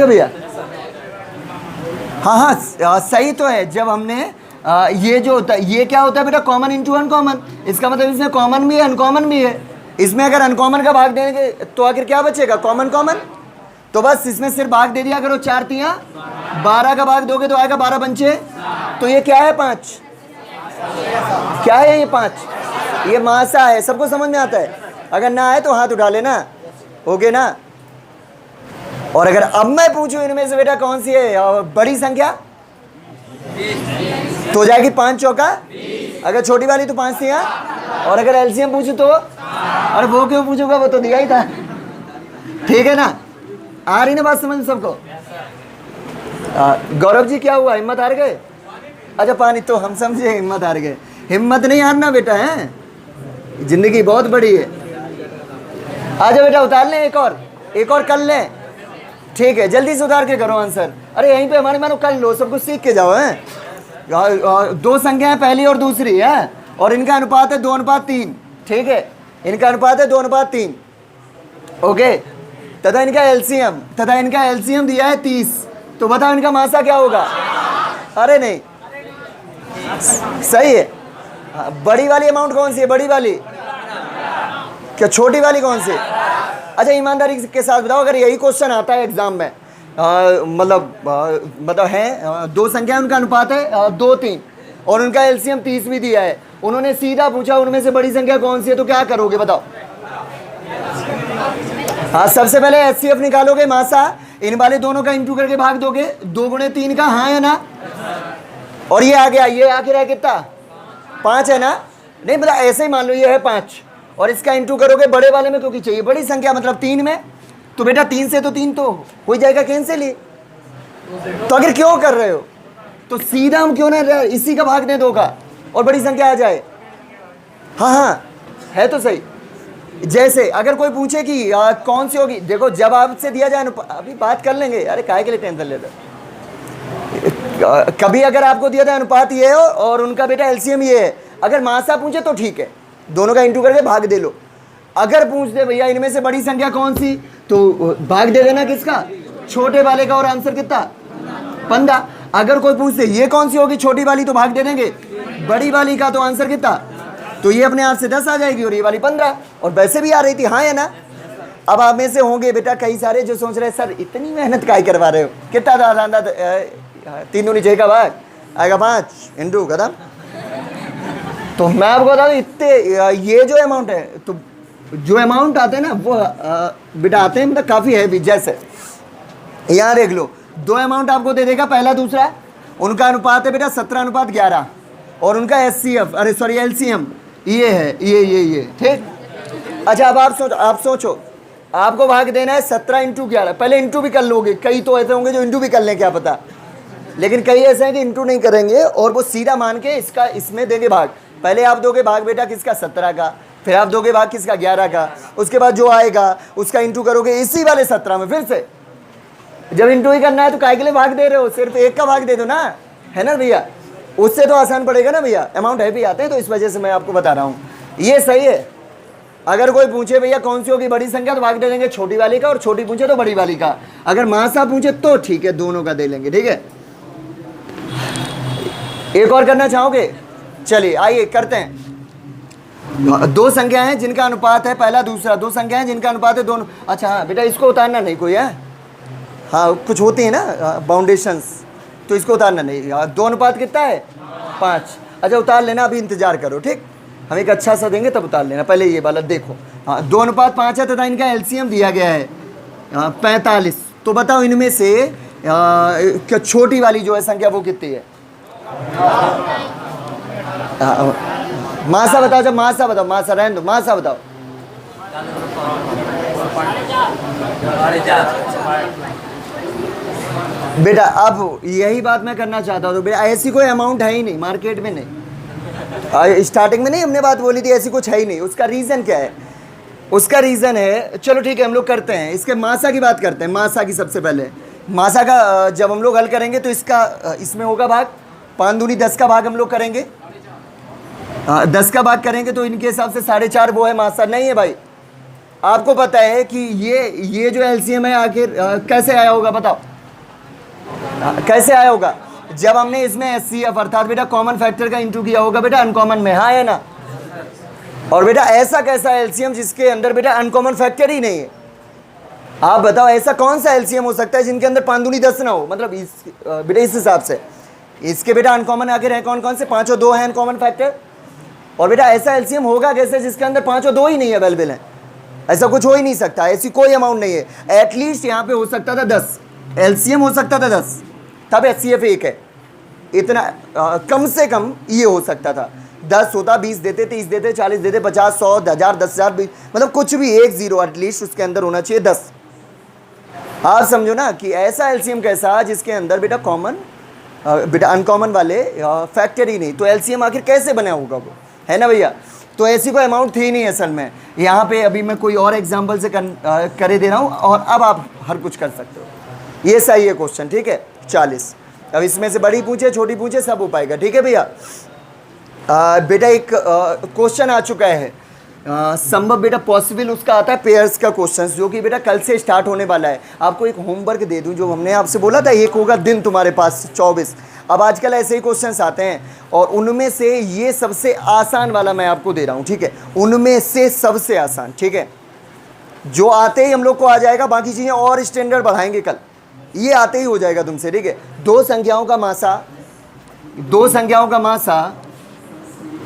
भैया। हाँ सही तो है। जब हमने ये जो होता है, ये क्या होता है बेटा? Common into uncommon. इसका मतलब इसमें कॉमन भी है अनकॉमन भी है। इसमें अगर अनकॉमन का भाग देंगे तो आखिर क्या बचेगा? कॉमन। तो बस इसमें सिर्फ भाग दे दिया करो। 4 तियां 12 का भाग दोगे तो आएगा 12 पंचे। तो ये क्या है? 5। क्या है ये? 5। ये मासा है। सबको समझ में आता है? अगर ना आए तो हाथ उठा लेना। ओके ना? और अगर अब मैं पूछूं इनमें से बेटा कौन सी है बड़ी संख्या, तो हो जाएगी 5 चौका। अगर छोटी वाली तो 5 तियां। और अगर एलसीएम पूछूं तो, और वो क्यों पूछूंगा, वो तो दिया ही था। ठीक है ना? आ रही ना बात समझ सबको? गौरव जी क्या हुआ, हिम्मत हार गए? अच्छा पानी तो हम समझे हिम्मत हार गए। हिम्मत नहीं हारना बेटा, है जिंदगी बहुत बड़ी है। आजा बेटा उतार लें, एक और कर लें। ठीक है जल्दी से उतार के करो आंसर। अरे यहीं पे हमारे मानो कर लो, सब कुछ सीख के जाओ। हैं 2 संख्याएं पहली और दूसरी है, और इनका अनुपात है 2:3। ठीक है, इनका अनुपात है 2:3। ओके, तथा इनका एलसीएम दिया है 30। तो बताओ इनका मासा क्या होगा? अरे नहीं सही है। बड़ी वाली अमाउंट कौन सी है? बड़ी वाली क्या? छोटी वाली कौन सी? अच्छा ईमानदारी के साथ बताओ, अगर यही क्वेश्चन आता है एग्जाम में, मतलब है 2 संख्या, उनका अनुपात है 2:3 और उनका एलसीएम 30 भी दिया है, उन्होंने सीधा पूछा उनमें से बड़ी संख्या कौन सी है, तो क्या करोगे बताओ? हाँ सबसे पहले एचसीएफ निकालोगे, मासा, इन वाले दोनों का इंटू करके भाग दोगे, 2 × 3 का, हाँ है ना? और ये आ गया, ये आखिर है कितना? 5 है ना? नहीं मतलब ऐसे ही मान लो ये है 5, और इसका इंटू करोगे बड़े वाले में, क्योंकि चाहिए बड़ी संख्या, मतलब 3 में। तो बेटा 3 से तो 3 तो हो जाएगा कैंसिल ही। तो अगर क्यों कर रहे हो, तो सीधा हम क्यों ना इसी का भाग दें 2 का और बड़ी संख्या आ जाए। हाँ है तो सही। जैसे अगर कोई पूछे कि कौन सी होगी, देखो जब आपसे दिया जाए, अभी बात कर लेंगे, अरे काहे के लिए टेंशन लेते? कभी अगर आपको दिया जाए अनुपात ये हो और उनका बेटा एलसीएम ये है, अगर मासा पूछे तो ठीक है, दोनों का इंटू करके भाग दे लो। अगर पूछ दे भैया इनमें से बड़ी संख्या कौन सी, तो भाग दे देना किसका? छोटे वाले का, और आंसर कितना? 15। अगर कोई पूछ दे ये कौन सी होगी छोटी वाली, तो भाग दे देंगे बड़ी वाली का, तो आंसर कितना? तो ये अपने आप से 10 आ जाएगी और ये वाली 15, और वैसे भी आ रही थी, हाँ है ना? अब आप में से होंगे बेटा कई सारे जो सोच रहे सर इतनी मेहनत काहे करवा रहे हो, कितना था? 3 दूनी 6 का भाग आएगा 5 इंटू खत्म। तो मैं आपको बता दूं, इतने ये जो अमाउंट है, तो जो अमाउंट आते हैं ना वो बेटा आते हैं मतलब काफ़ी है भी। जैसे यहाँ देख लो, 2 अमाउंट आपको दे देगा, पहला दूसरा, उनका अनुपात है बेटा 17:11, और उनका एचसीएफ, अरे सॉरी एलसीएम ये है, ये ठीक। अच्छा अब आप सोचो आपको भाग देना है 17 इंटू 11। पहले इंटू भी कर लोगे, कई तो ऐसे होंगे जो इंटू भी कर लें, क्या पता, लेकिन कई ऐसे हैं कि इंटू नहीं करेंगे और वो सीधा मान के इसका इसमें देंगे भाग। पहले आप दोगे भाग बेटा किसका, 17 का, फिर आप दोगे भाग किसका, 11 का, उसके बाद जो आएगा उसका इंटू करोगे इसी वाले 17 में। फिर से जब इंटू ही करना है तो काय के लिए भाग दे रहे हो, सिर्फ एक का भाग दे दो ना, है ना भैया, उससे तो आसान पड़ेगा ना भैया, अमाउंट है भी आते हैं, तो इस वजह से मैं आपको बता रहा हूँ ये सही है। अगर कोई पूछे भैया कौन सी होगी बड़ी संख्या, तो भाग दे देंगे छोटी वाली का, और छोटी पूछे तो बड़ी वाली का। अगर मासा पूछे तो ठीक है, दोनों का दे लेंगे, ठीक है। एक और करना चाहोगे, चलिए आइए करते हैं। दो संख्या हैं जिनका अनुपात है पहला दूसरा, दो संख्या हैं जिनका अनुपात है दोनों। अच्छा हाँ बेटा इसको उतारना नहीं कोई है, हाँ कुछ होती है ना बाउंडेशंस, तो इसको उतारना नहीं। दो अनुपात कितना है, 5। अच्छा उतार लेना, अभी इंतजार करो, ठीक, हम एक अच्छा सा देंगे तब उतार लेना। पहले ये वाला देखो, हाँ 2 अनुपात 5 है तथा इनका एलसीएम दिया गया है 45। तो बताओ इनमें से क्या छोटी वाली जो है संख्या वो कितनी है। मासा बताओ, जब मासा बताओ, मासा रहने दो, मासा बताओ। बेटा अब यही बात मैं करना चाहता हूँ, तो बेटा ऐसी कोई अमाउंट है ही नहीं मार्केट में, नहीं स्टार्टिंग में नहीं हमने बात बोली थी, ऐसी कुछ है ही नहीं। उसका रीज़न क्या है, उसका रीज़न है, चलो ठीक है हम लोग करते हैं, इसके मासा की बात करते हैं। मासा की सबसे पहले, मासा का जब हम लोग हल करेंगे तो इसका इसमें होगा भाग, 5 दूनी 10 का भाग हम लोग करेंगे, 10 का भाग करेंगे तो इनके हिसाब से 4.5 वो है मासा। नहीं है भाई, आपको पता है कि ये जो एलसीएम है आखिर कैसे आया होगा, बताओ कैसे आया होगा। जब हमने इसमें एचसीएफ अर्थात बेटा कॉमन फैक्टर का इंटू किया होगा बेटा अनकॉमन में, हाँ है ना। और बेटा ऐसा कैसा एलसीएम जिसके अंदर बेटा अनकॉमन फैक्टर ही नहीं है, आप बताओ ऐसा कौन सा एलसीएम हो सकता है जिनके अंदर 5 दूनी 10 ना हो। मतलब बेटा इस हिसाब से इसके बेटा अनकॉमन आखिर है कौन कौन से, 5 और 2 है अनकॉमन फैक्टर। और बेटा ऐसा एलसीएम होगा कैसे जिसके अंदर 5 और 2 ही नहीं अवेलेबल है, ऐसा कुछ हो ही नहीं सकता, ऐसी कोई अमाउंट नहीं है। एटलीस्ट यहाँ पे हो सकता था 10 एलसीएम हो सकता था 10, तब एचसीएफ 1 है, इतना कम से कम ये हो सकता था। 10 होता, 20 देते, 30 देते, 40 देते, 50, 100, 1000, 10,000, 20, मतलब कुछ भी एक जीरो एटलीस्ट उसके अंदर होना चाहिए 10। आप समझो ना कि ऐसा एलसीएम कैसा जिसके अंदर बेटा कॉमन बेटा अनकॉमन वाले फैक्टर ही नहीं, तो एलसीएम आखिर कैसे बना होगा वो, है ना भैया। तो ऐसी कोई अमाउंट थी नहीं असल में। यहाँ पे अभी मैं कोई और एग्जांपल से करे दे रहा हूँ और अब आप हर कुछ कर सकते हो। ये सही है क्वेश्चन, ठीक है 40। अब इसमें से बड़ी पूछे छोटी पूछे सब हो पाएगा, ठीक है भैया। बेटा एक क्वेश्चन आ चुका है संभव बेटा पॉसिबल, उसका आता है पेयर्स का क्वेश्चन, जो कि बेटा कल से स्टार्ट होने वाला है। आपको एक होमवर्क दे दूं, जो हमने आपसे बोला था एक होगा दिन तुम्हारे पास 24। अब आजकल ऐसे ही क्वेश्चंस आते हैं और उनमें से ये सबसे आसान वाला मैं आपको दे रहा हूँ, ठीक है, उनमें से सबसे आसान, ठीक है, जो आते ही हम लोग को आ जाएगा, बाकी चीज़ें और स्टैंडर्ड बढ़ाएंगे कल, ये आते ही हो जाएगा तुमसे, ठीक है। दो संख्याओं का मासा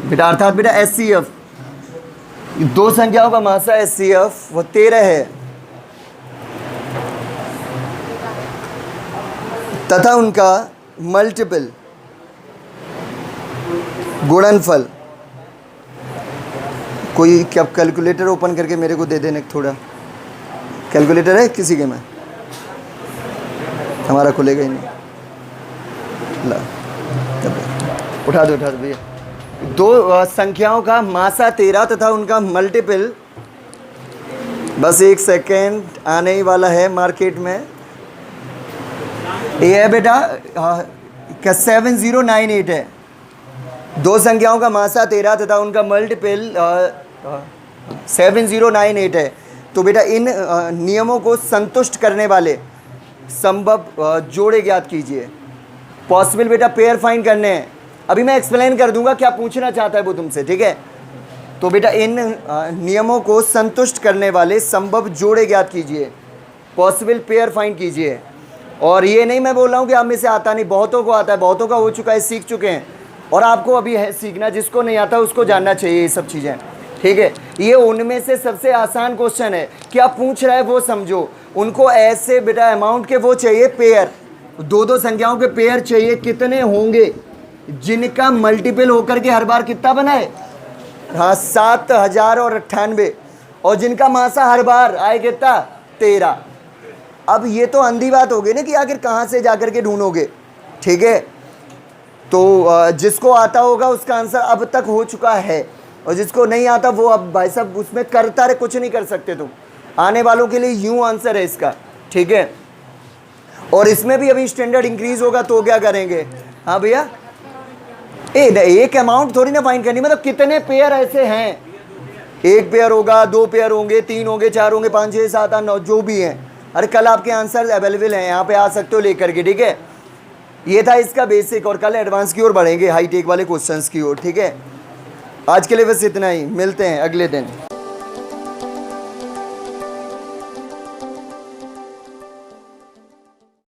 बेटा अर्थात बेटा एचसीएफ, दो संख्याओं का मासा एचसीएफ वो 13 है तथा उनका मल्टीपल गुणनफल। कोई क्या कैलकुलेटर ओपन करके मेरे को दे देने, थोड़ा कैलकुलेटर है किसी के में, हमारा खुलेगा ही नहीं, ला उठा दो भैया। दो संख्याओं का मासा 13 तथा उनका मल्टीपल, बस एक सेकेंड आने ही वाला है मार्केट में, ये है बेटा क्या 7098 है। दो संख्याओं का मासा 13 तथा उनका मल्टीपल 7098 है। तो बेटा इन नियमों को संतुष्ट करने वाले संभव जोड़े ज्ञात कीजिए। पॉसिबल बेटा पेयर फाइंड करने हैं, अभी मैं एक्सप्लेन कर दूंगा क्या पूछना चाहता है वो तुमसे, ठीक है। तो बेटा इन नियमों को संतुष्ट करने वाले संभव जोड़े ज्ञात कीजिए, पॉसिबल पेयर फाइंड कीजिए। और ये नहीं मैं बोल रहा हूँ कि आप में से आता नहीं, बहुतों को आता है, बहुतों का हो चुका है, सीख चुके हैं, और आपको अभी है सीखना, जिसको नहीं आता उसको जानना चाहिए ये सब चीज़ें, ठीक है। ये उनमें से सबसे आसान क्वेश्चन है, क्या पूछ रहा है वो समझो। उनको ऐसे बेटा अमाउंट के वो चाहिए पेयर, दो संख्याओं के पेयर चाहिए, कितने होंगे जिनका मल्टीपल होकर के हर बार कितना बनाए हाँ 7000 और 98, और जिनका मासा हर बार आए कितना 13। अब ये तो अंधी बात हो गई ना कि आखिर कहाँ से जाकर के ढूंढोगे, ठीक है। तो जिसको आता होगा उसका आंसर अब तक हो चुका है, और जिसको नहीं आता वो अब भाई साहब उसमें करता रहे, कुछ नहीं कर सकते तुम। आने वालों के लिए यूं आंसर है इसका, ठीक है। और इसमें भी अभी स्टैंडर्ड इंक्रीज होगा तो क्या करेंगे। हाँ भैया, एक अमाउंट थोड़ी ना फाइंड करनी, मतलब कितने पेयर ऐसे हैं, एक पेयर होगा, 2 पेयर होंगे, 3 होंगे, 4 होंगे, 5 6 7 8 9 जो भी हैं। अरे कल आपके आंसर अवेलेबल हैं, यहाँ पे आ सकते हो लेकर के, ठीक है। ये था इसका बेसिक, और कल एडवांस की ओर बढ़ेंगे, हाई टेक वाले क्वेश्चंस की ओर, ठीक है। आज के लिए बस इतना ही, मिलते हैं अगले दिन।